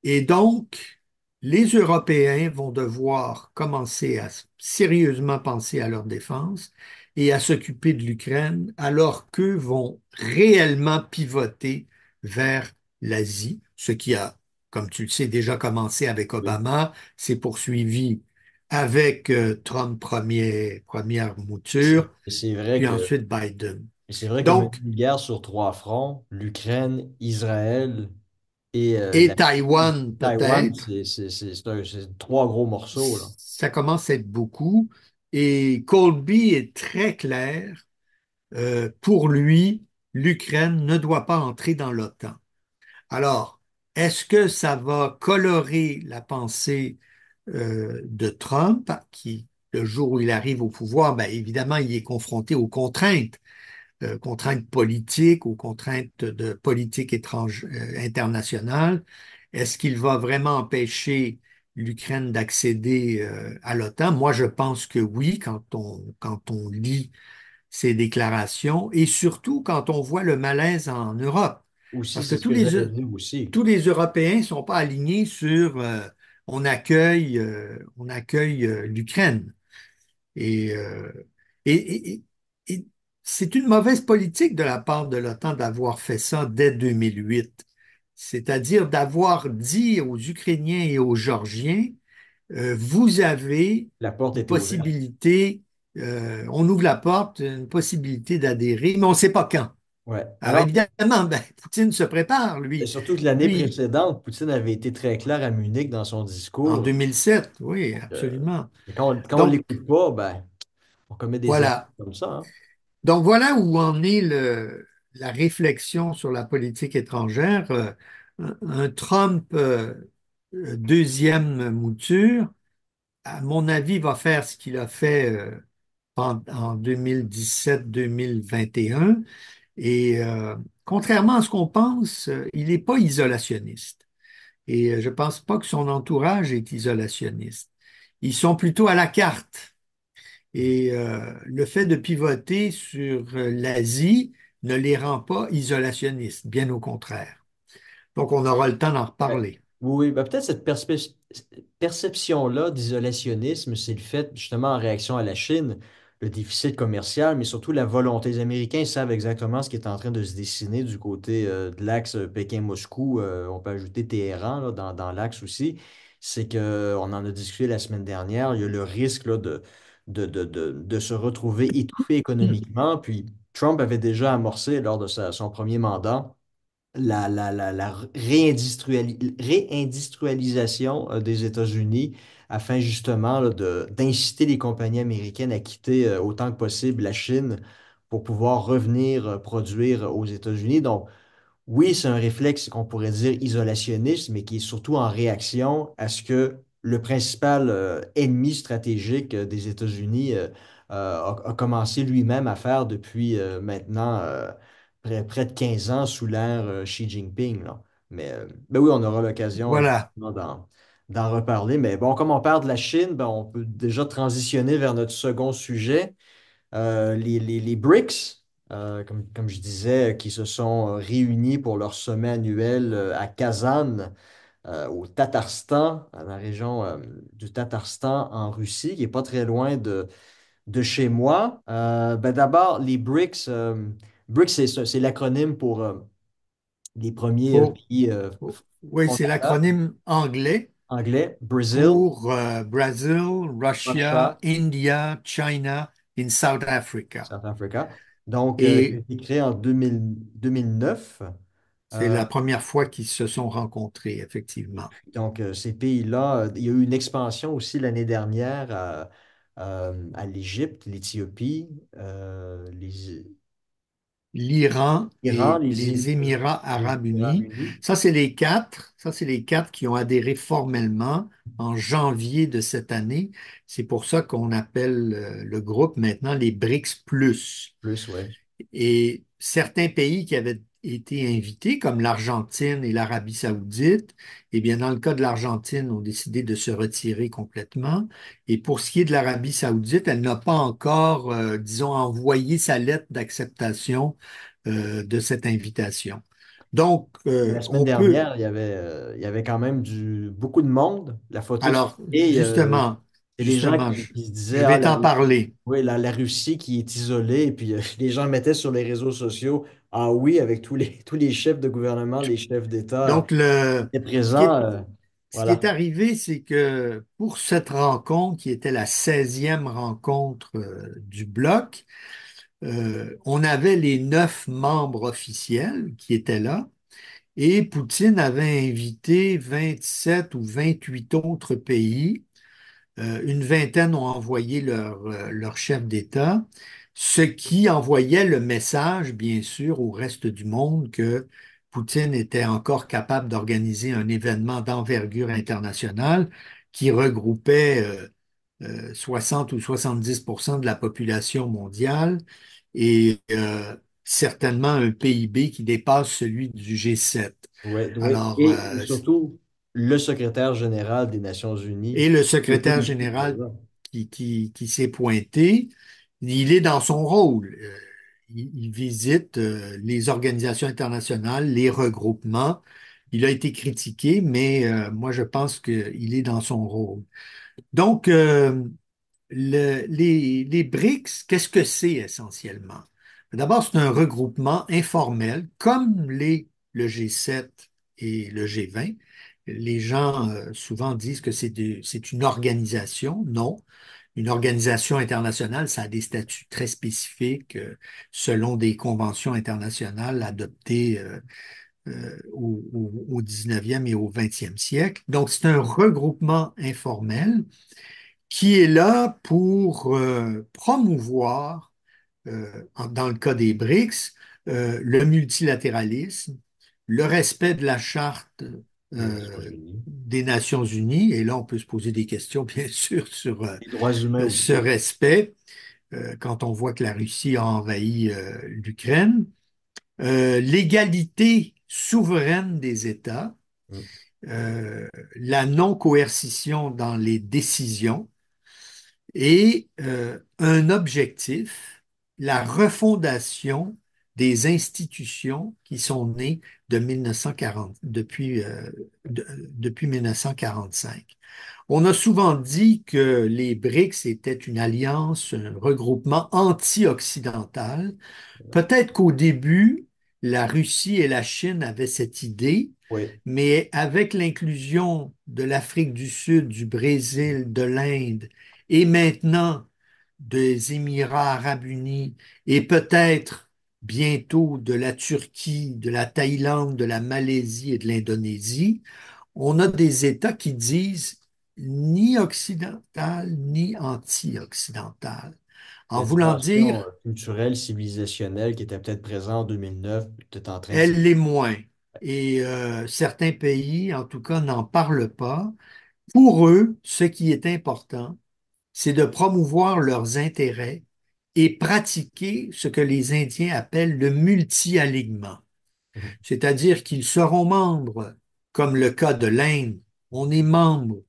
Speaker 2: Et donc, les Européens vont devoir commencer à sérieusement penser à leur défense et à s'occuper de l'Ukraine, alors qu'eux vont réellement pivoter vers l'Asie, ce qui a, comme tu le sais, déjà commencé avec
Speaker 1: Oui.
Speaker 2: Obama, s'est poursuivi avec Trump première
Speaker 1: C'est
Speaker 2: mouture,
Speaker 1: c'est vrai
Speaker 2: puis
Speaker 1: que
Speaker 2: ensuite Biden.
Speaker 1: c'est vrai que mener
Speaker 2: Donc,
Speaker 1: une guerre sur trois fronts, l'Ukraine, Israël et
Speaker 2: et
Speaker 1: la Chine,
Speaker 2: Taïwan
Speaker 1: Taïwan,
Speaker 2: peut-être.
Speaker 1: c'est trois gros morceaux, là.
Speaker 2: Ça commence à être beaucoup. Et Colby est très clair. Pour lui, l'Ukraine ne doit pas entrer dans l'OTAN. Alors, est-ce que ça va colorer la pensée de Trump, qui, le jour où il arrive au pouvoir, ben, évidemment, il est confronté aux contraintes, contraintes politiques, aux contraintes de politique internationale. Est-ce qu'il va vraiment empêcher l'Ukraine d'accéder à l'OTAN? Moi, je pense que oui, quand on lit ces déclarations et surtout quand on voit le malaise en Europe.
Speaker 1: Aussi,
Speaker 2: Parce que
Speaker 1: c'est ce que j'allais dire aussi.
Speaker 2: tous les Européens ne sont pas alignés sur on accueille l'Ukraine. Et, euh, et, et- et c'est une mauvaise politique de la part de l'OTAN d'avoir fait ça dès 2008. C'est-à-dire d'avoir dit aux Ukrainiens et aux Georgiens, vous avez
Speaker 1: La porte
Speaker 2: une
Speaker 1: était ouverte.
Speaker 2: possibilité, on ouvre la porte, une possibilité d'adhérer, mais on ne sait pas quand.
Speaker 1: Ouais.
Speaker 2: Alors évidemment, ben, Poutine se prépare,
Speaker 1: Et
Speaker 2: lui.
Speaker 1: surtout que l'année
Speaker 2: Lui,
Speaker 1: précédente, Poutine avait été très clair à Munich dans son
Speaker 2: en
Speaker 1: discours.
Speaker 2: 2007, oui,
Speaker 1: Donc,
Speaker 2: absolument.
Speaker 1: et quand on
Speaker 2: Donc,
Speaker 1: l'écoute pas, ben, on commet des erreurs
Speaker 2: voilà.
Speaker 1: comme ça, hein.
Speaker 2: Donc, voilà où en est la réflexion sur la politique étrangère. Un Trump deuxième mouture, à mon avis, va faire ce qu'il a fait en 2017-2021. Et contrairement à ce qu'on pense, il n'est pas isolationniste. Et je ne pense pas que son entourage est isolationniste. Ils sont plutôt à la carte. Et le fait de pivoter sur l'Asie ne les rend pas isolationnistes, bien au contraire. Donc, on aura le temps d'en
Speaker 1: Ouais.
Speaker 2: reparler.
Speaker 1: Oui, ben peut-être cette perception-là d'isolationnisme, c'est le fait, justement, en réaction à la Chine, le déficit commercial, mais surtout la volonté. Les Américains savent exactement ce qui est en train de se dessiner du côté de l'axe Pékin-Moscou. On peut ajouter Téhéran là, dans l'axe aussi. C'est que, on en a discuté la semaine dernière, il y a le risque là, de se retrouver étouffé économiquement. Puis Trump avait déjà amorcé lors de son premier mandat la réindustrialisation des États-Unis afin justement là, d'inciter les compagnies américaines à quitter autant que possible la Chine pour pouvoir revenir produire aux États-Unis. Donc, oui, c'est un réflexe qu'on pourrait dire isolationniste, mais qui est surtout en réaction à ce que le principal ennemi stratégique des États-Unis a commencé lui-même à faire depuis maintenant près de 15 ans sous l'ère Xi Jinping, là. Mais ben oui, on aura l'occasion
Speaker 2: Voilà.
Speaker 1: effectivement d'en reparler. Mais bon, comme on parle de la Chine, ben, on peut déjà transitionner vers notre second sujet. Les BRICS, comme je disais, qui se sont réunis pour leur sommet annuel à Kazan, au Tatarstan, dans la région du Tatarstan en Russie, qui n'est pas très loin de chez moi. Ben d'abord, les BRICS, BRICS, c'est l'acronyme pour les premiers
Speaker 2: Pour,
Speaker 1: pays
Speaker 2: oui, c'est
Speaker 1: fondateurs
Speaker 2: l'acronyme anglais
Speaker 1: anglais, Brazil,
Speaker 2: pour Brazil, Russia,
Speaker 1: Russia,
Speaker 2: India, China and South Africa.
Speaker 1: South Africa. Donc, il a
Speaker 2: Et
Speaker 1: été créé en 2009.
Speaker 2: c'est la première fois qu'ils se sont rencontrés, effectivement.
Speaker 1: Donc, ces pays-là, il y a eu une expansion aussi l'année dernière à l'Égypte, l'Éthiopie,
Speaker 2: L'Iran
Speaker 1: l'Iran,
Speaker 2: et les Émirats
Speaker 1: les
Speaker 2: arabes
Speaker 1: Émirats
Speaker 2: unis.
Speaker 1: unis.
Speaker 2: Ça, c'est les quatre qui ont adhéré formellement en janvier de cette année. C'est pour ça qu'on appelle le groupe maintenant les BRICS plus.
Speaker 1: Plus, ouais.
Speaker 2: Et certains pays qui avaient été invités, comme l'Argentine et l'Arabie saoudite, eh bien, dans le cas de l'Argentine, ont décidé de se retirer complètement. Et pour ce qui est de l'Arabie saoudite, elle n'a pas encore, disons, envoyé sa lettre d'acceptation de cette invitation. Donc,
Speaker 1: Mais la semaine
Speaker 2: on peut,
Speaker 1: dernière, il y avait quand même beaucoup de monde. La photo
Speaker 2: alors,
Speaker 1: et c'est les gens
Speaker 2: justement,
Speaker 1: qui se disaient,
Speaker 2: je
Speaker 1: ah,
Speaker 2: vais t'en parler.
Speaker 1: oui, la Russie qui est isolée. Et puis les gens mettaient sur les réseaux sociaux, ah oui, avec tous les chefs de gouvernement, les chefs d'État
Speaker 2: Donc,
Speaker 1: étaient
Speaker 2: ce qui
Speaker 1: présents.
Speaker 2: est, ce qui est
Speaker 1: Voilà.
Speaker 2: arrivé, c'est que pour cette rencontre, qui était la 16e rencontre du bloc, on avait les 9 membres officiels qui étaient là et Poutine avait invité 27 ou 28 autres pays. Une vingtaine ont envoyé leur chef d'État, ce qui envoyait le message, bien sûr, au reste du monde que Poutine était encore capable d'organiser un événement d'envergure internationale qui regroupait 60 ou 70% de la population mondiale et certainement un PIB qui dépasse celui du G7.
Speaker 1: Oui, oui.
Speaker 2: Alors,
Speaker 1: Et surtout, le secrétaire général des Nations Unies
Speaker 2: et le
Speaker 1: était
Speaker 2: secrétaire
Speaker 1: aussi
Speaker 2: général
Speaker 1: présent.
Speaker 2: qui s'est pointé, il est dans son rôle. Il visite les organisations internationales, les regroupements. Il a été critiqué, mais moi, je pense qu'il est dans son rôle. Donc, les BRICS, qu'est-ce que c'est essentiellement? D'abord, c'est un regroupement informel, comme le G7 et le G20. Les gens souvent disent que c'est une organisation. Non, une organisation internationale, ça a des statuts très spécifiques selon des conventions internationales adoptées au 19e et au 20e siècle. Donc, c'est un regroupement informel qui est là pour promouvoir, dans le cas des BRICS, le multilatéralisme, le respect de la charte
Speaker 1: Des Nations
Speaker 2: euh,
Speaker 1: Unies.
Speaker 2: des Nations Unies. Et là, on peut se poser des questions, bien sûr, sur
Speaker 1: Les droits humains
Speaker 2: ce
Speaker 1: aussi.
Speaker 2: respect quand on voit que la Russie a envahi l'Ukraine. L'égalité souveraine des États,
Speaker 1: Mm.
Speaker 2: la non-coercition dans les décisions et un objectif, la refondation des institutions qui sont nées de 1940, depuis 1945. On a souvent dit que les BRICS étaient une alliance, un regroupement anti-occidental. Peut-être qu'au début, la Russie et la Chine avaient cette idée,
Speaker 1: Oui.
Speaker 2: mais avec l'inclusion de l'Afrique du Sud, du Brésil, de l'Inde et maintenant des Émirats arabes unis et peut-être bientôt de la Turquie, de la Thaïlande, de la Malaisie et de l'Indonésie, on a des États qui disent ni occidental ni anti-occidental.
Speaker 1: Il y
Speaker 2: En
Speaker 1: a une
Speaker 2: voulant
Speaker 1: dimension
Speaker 2: dire
Speaker 1: culturelle, civilisationnelle qui était peut-être présente en 2009, peut-être en train de
Speaker 2: elle l'est moins. Et certains pays, en tout cas, n'en parlent pas. Pour eux, ce qui est important, c'est de promouvoir leurs intérêts et pratiquer ce que les Indiens appellent le multi-alignement.
Speaker 1: Mhm.
Speaker 2: C'est-à-dire qu'ils seront membres, comme le cas de l'Inde, on est membre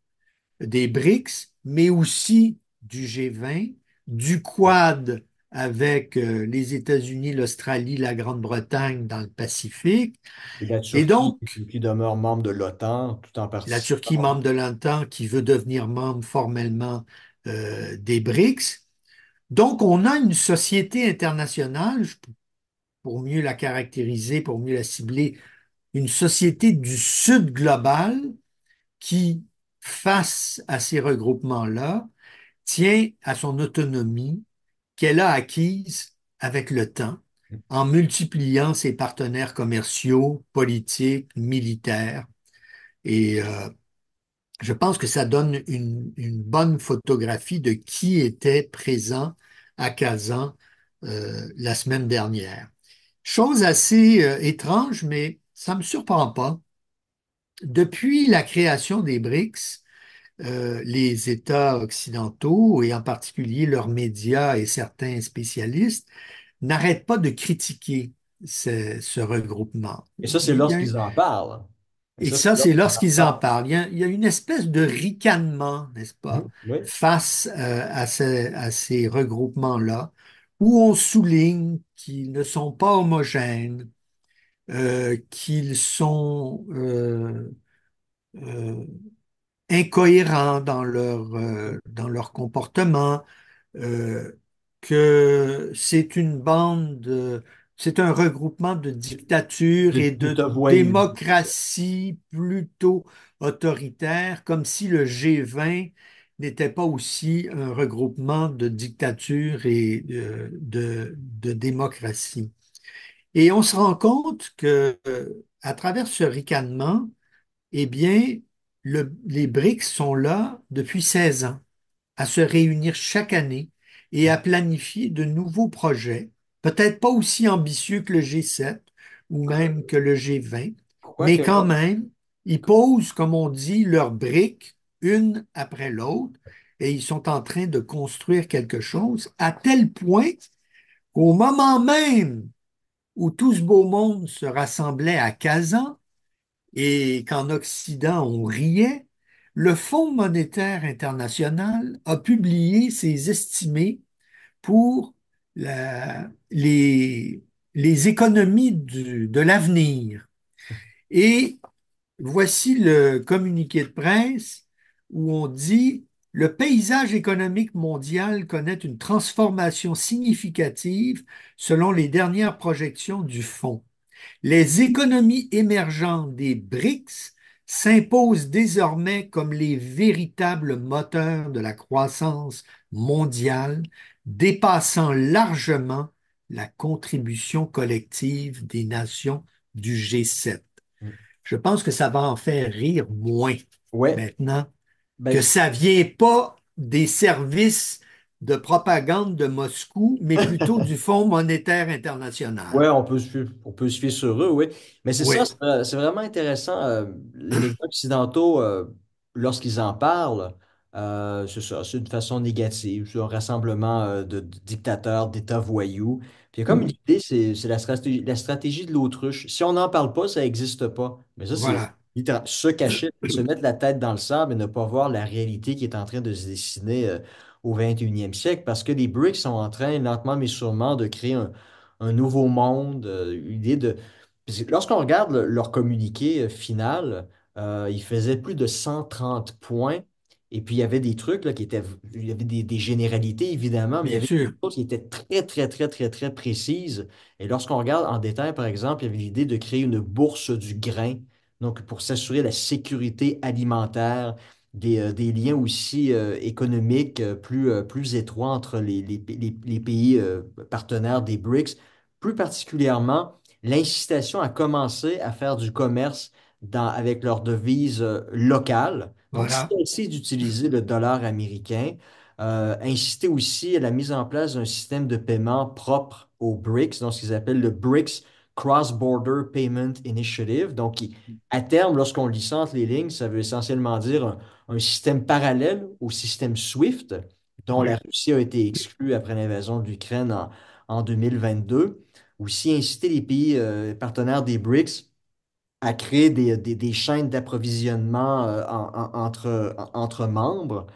Speaker 2: des BRICS, mais aussi du G20, du Quad avec les États-Unis, l'Australie, la Grande-Bretagne dans le Pacifique.
Speaker 1: Et la
Speaker 2: Et
Speaker 1: Turquie,
Speaker 2: donc,
Speaker 1: qui demeure membre de l'OTAN, tout en
Speaker 2: la Turquie,
Speaker 1: participant.
Speaker 2: membre de l'OTAN, qui veut devenir membre formellement des BRICS. Donc, on a une société internationale, pour mieux la caractériser, pour mieux la cibler, une société du Sud global qui, face à ces regroupements-là, tient à son autonomie qu'elle a acquise avec le temps en multipliant ses partenaires commerciaux, politiques, militaires. Et je pense que ça donne une bonne photographie de qui était présent à Kazan la semaine dernière. Chose assez étrange, mais ça ne me surprend pas. Depuis la création des BRICS, les États occidentaux, et en particulier leurs médias et certains spécialistes, n'arrêtent pas de critiquer ce regroupement.
Speaker 1: Et ça, c'est
Speaker 2: Il y a
Speaker 1: lorsqu'ils en parlent. Et
Speaker 2: Et
Speaker 1: ça, c'est
Speaker 2: ça, c'est
Speaker 1: lorsqu'ils en
Speaker 2: lorsqu'ils en
Speaker 1: parlent.
Speaker 2: parlent. Il y a une espèce de ricanement, n'est-ce pas,
Speaker 1: Mhm. Oui.
Speaker 2: face à ces regroupements-là, où on souligne qu'ils ne sont pas homogènes, qu'ils sont euh, incohérents dans leur comportement, euh, que c'est un regroupement de dictatures et
Speaker 1: De
Speaker 2: de
Speaker 1: te voyer.
Speaker 2: démocraties plutôt autoritaires, comme si le G20 n'était pas aussi un regroupement de dictatures et de démocratie. Et on se rend compte que, à travers ce ricanement, eh bien, les BRICS sont là depuis 16 ans à se réunir chaque année et à planifier de nouveaux projets, peut-être pas aussi ambitieux que le G7, ou même que le G20, mais
Speaker 1: Quoique,
Speaker 2: quand même, ils posent, comme on dit, leurs briques une après l'autre et ils sont en train de construire quelque chose à tel point qu'au moment même où tout ce beau monde se rassemblait à Kazan et qu'en Occident on riait, le Fonds monétaire international a publié ses estimés pour les économies de l'avenir. Et voici le communiqué de presse où on dit le paysage économique mondial connaît une transformation significative selon les dernières projections du fonds. Les économies émergentes des BRICS s'imposent désormais comme les véritables moteurs de la croissance mondiale, dépassant largement la contribution collective des nations du G7. Je pense que ça va en faire rire moins
Speaker 1: ouais,
Speaker 2: maintenant
Speaker 1: ben,
Speaker 2: que ça vient pas des services de propagande de Moscou, mais plutôt du Fonds monétaire international.
Speaker 1: ouais, on peut se fier sur eux, oui. Mais c'est ça,
Speaker 2: Oui,
Speaker 1: c'est vraiment intéressant. Les médias occidentaux, lorsqu'ils en parlent, c'est ça, c'est d'une façon négative. C'est un rassemblement de dictateurs, d'États voyous. Puis il y a comme une idée, c'est la stratégie de l'autruche. Si on n'en parle pas, ça n'existe pas. Mais ça, c'est
Speaker 2: voilà.
Speaker 1: se cacher, se mettre la tête dans le sable et ne pas voir la réalité qui est en train de se dessiner au 21e siècle. Parce que les BRICS sont en train, lentement mais sûrement, de créer un nouveau monde, une idée de... Parce que lorsqu'on regarde leur communiqué final, ils faisaient plus de 130 points. Et puis, il y avait des trucs là, qui étaient... Il y avait des généralités, évidemment, mais il y
Speaker 2: Bien
Speaker 1: avait des
Speaker 2: sûr.
Speaker 1: choses qui étaient très, très, très, très, très précises. Et lorsqu'on regarde en détail, par exemple, il y avait l'idée de créer une bourse du grain, donc pour s'assurer la sécurité alimentaire, des liens aussi économiques plus étroits entre les pays partenaires des BRICS, plus particulièrement l'incitation à commencer à faire du commerce avec leur devise locale. Donc,
Speaker 2: Voilà.
Speaker 1: cesser d'utiliser le dollar américain, inciter aussi à la mise en place d'un système de paiement propre aux BRICS, donc ce qu'ils appellent le BRICS Cross-Border Payment Initiative. Donc, à terme, lorsqu'on lit ça entre les lignes, ça veut essentiellement dire un système parallèle au système SWIFT, dont la
Speaker 2: Oui.
Speaker 1: Russie a été exclue après l'invasion de l'Ukraine en 2022. Aussi inciter les pays partenaires des BRICS à créer des chaînes d'approvisionnement entre membres.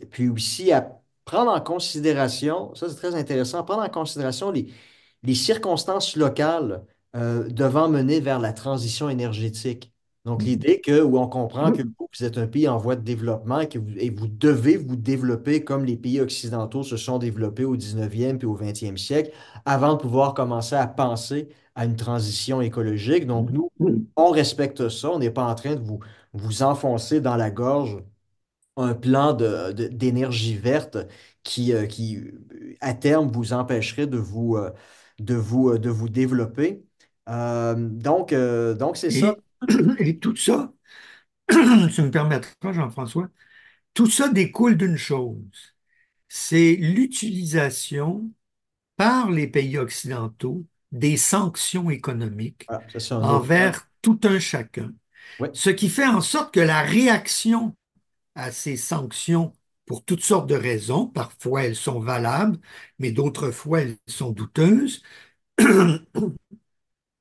Speaker 1: Puis aussi à prendre en considération, ça c'est très intéressant, prendre en considération les circonstances locales devant mener vers la transition énergétique. Donc, l'idée que, où on comprend que vous êtes un pays en voie de développement et vous devez vous développer comme les pays occidentaux se sont développés au 19e puis au 20e siècle avant de pouvoir commencer à penser à une transition écologique. Donc, nous, on respecte ça. On n'est pas en train de vous enfoncer dans la gorge un plan d'énergie verte à terme, vous empêcherait de vous développer. Donc, c'est ça.
Speaker 2: Et, et tout ça, tu me permettras, Jean-François, tout ça découle d'une chose, c'est l'utilisation par les pays occidentaux des sanctions économiques
Speaker 1: Voilà, ça, c'est un autre point.
Speaker 2: envers tout un chacun,
Speaker 1: Oui,
Speaker 2: ce qui fait en sorte que la réaction à ces sanctions, pour toutes sortes de raisons, parfois elles sont valables, mais d'autres fois elles sont douteuses,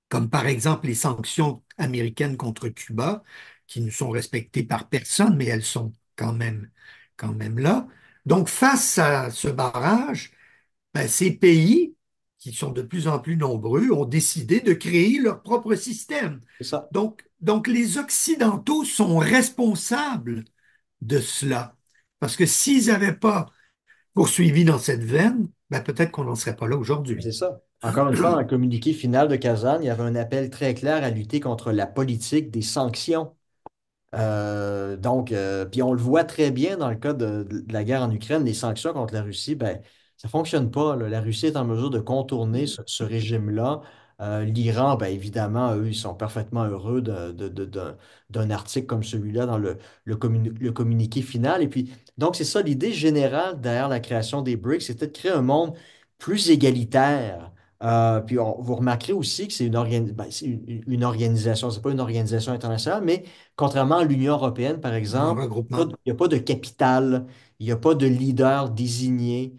Speaker 2: comme par exemple les sanctions américaines contre Cuba, qui ne sont respectées par personne, mais elles sont quand même là. Donc, face à ce barrage, ben, ces pays, qui sont de plus en plus nombreux, ont décidé de créer leur propre système.
Speaker 1: c'est ça.
Speaker 2: Donc les Occidentaux sont responsables de cela. Parce que s'ils n'avaient pas poursuivi dans cette veine, ben, peut-être qu'on n'en serait pas là
Speaker 1: C'est
Speaker 2: aujourd'hui.
Speaker 1: ça. Encore une fois, dans le communiqué final de Kazan, il y avait un appel très clair à lutter contre la politique des sanctions. Puis on le voit très bien dans le cas de la guerre en Ukraine, les sanctions contre la Russie, ben, ça ne fonctionne pas, là. La Russie est en mesure de contourner ce régime-là. L'Iran, ben, évidemment, eux, ils sont parfaitement heureux d'un article comme celui-là dans le communiqué final. Et puis, donc, c'est ça, l'idée générale derrière la création des BRICS, c'était de créer un monde plus égalitaire Puis vous remarquerez aussi que c'est c'est une organisation, c'est pas une organisation internationale, mais contrairement à l'Union européenne, par
Speaker 2: Un
Speaker 1: exemple,
Speaker 2: regroupement.
Speaker 1: il n'y a pas de capital, il n'y a pas de leader désigné.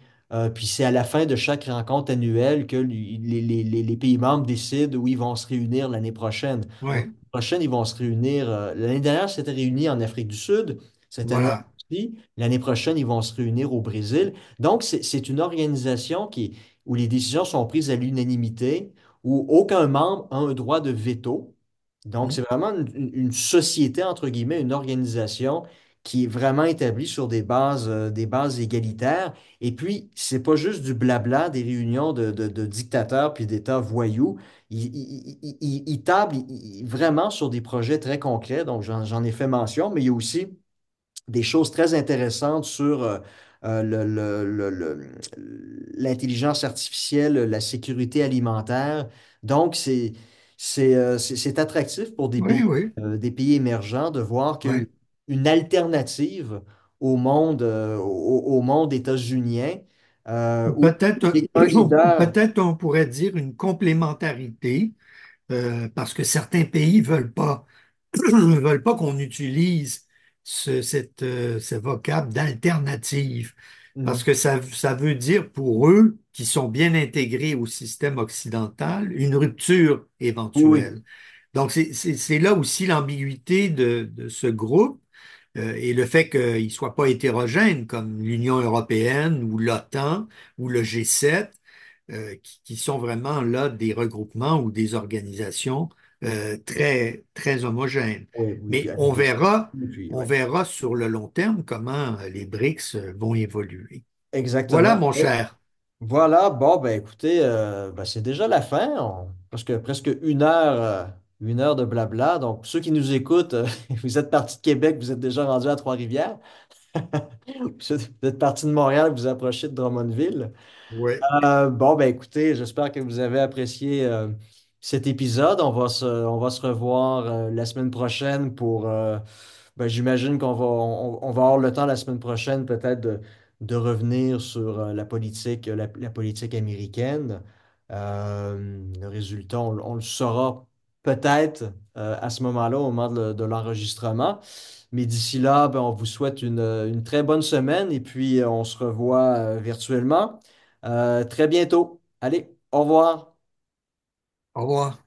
Speaker 1: Puis c'est à la fin de chaque rencontre annuelle que les pays membres décident où ils vont se réunir l'année prochaine. Donc,
Speaker 2: Oui,
Speaker 1: l'année prochaine, ils vont se réunir. L'année dernière, c'était réuni en Afrique du Sud. Cette année
Speaker 2: voilà.
Speaker 1: aussi. L'année prochaine, ils vont se réunir au Brésil. Donc, c'est une organisation où les décisions sont prises à l'unanimité, où aucun membre a un droit de veto. Donc, c'est
Speaker 2: Hmm.
Speaker 1: vraiment une société, entre guillemets, une organisation qui est vraiment établie sur des bases égalitaires. Et puis, c'est pas juste du blabla, des réunions de dictateurs puis d'États voyous. Ils tablent vraiment sur des projets très concrets. Donc, j'en ai fait mention, mais il y a aussi des choses très intéressantes sur l'intelligence artificielle, la sécurité alimentaire. Donc, c'est attractif pour
Speaker 2: Oui, oui,
Speaker 1: des pays émergents de voir
Speaker 2: oui.
Speaker 1: qu'une alternative au monde états-unien, où
Speaker 2: Peut-être,
Speaker 1: un leader.
Speaker 2: peut-être on pourrait dire une complémentarité, parce que certains pays veulent pas qu'on utilise ce vocable d'alternative, parce
Speaker 1: Mhm.
Speaker 2: que ça veut dire pour eux, qui sont bien intégrés au système occidental, une rupture
Speaker 1: Oui,
Speaker 2: éventuelle. Donc c'est là aussi l'ambiguïté de ce groupe, et le fait qu'il ne soit pas hétérogène comme l'Union européenne ou l'OTAN ou le G7, qui sont vraiment là des regroupements ou des organisations très, très homogènes.
Speaker 1: oui, oui, puis
Speaker 2: Mais
Speaker 1: avec des puis,
Speaker 2: on
Speaker 1: ouais.
Speaker 2: verra sur le long terme comment les BRICS vont évoluer. Voilà,
Speaker 1: Exactement.
Speaker 2: mon cher.
Speaker 1: Voilà, bon, ben écoutez, ben, c'est déjà la fin. Parce que presque une heure de blabla. Donc, ceux qui nous écoutent, vous êtes partis de Québec, vous êtes déjà rendus à Trois-Rivières. Vous êtes partis de Montréal, vous approchez de Drummondville.
Speaker 2: Ouais.
Speaker 1: Bon, ben écoutez, j'espère que vous avez apprécié cet épisode. On va se revoir la semaine prochaine pour, ben, j'imagine on va avoir le temps la semaine prochaine peut-être de revenir sur la politique américaine. Le résultat, on le saura peut-être à ce moment-là, au moment de l'enregistrement. Mais d'ici là, ben, on vous souhaite une très bonne semaine et puis on se revoit virtuellement très bientôt. Allez, au revoir.
Speaker 2: Au revoir.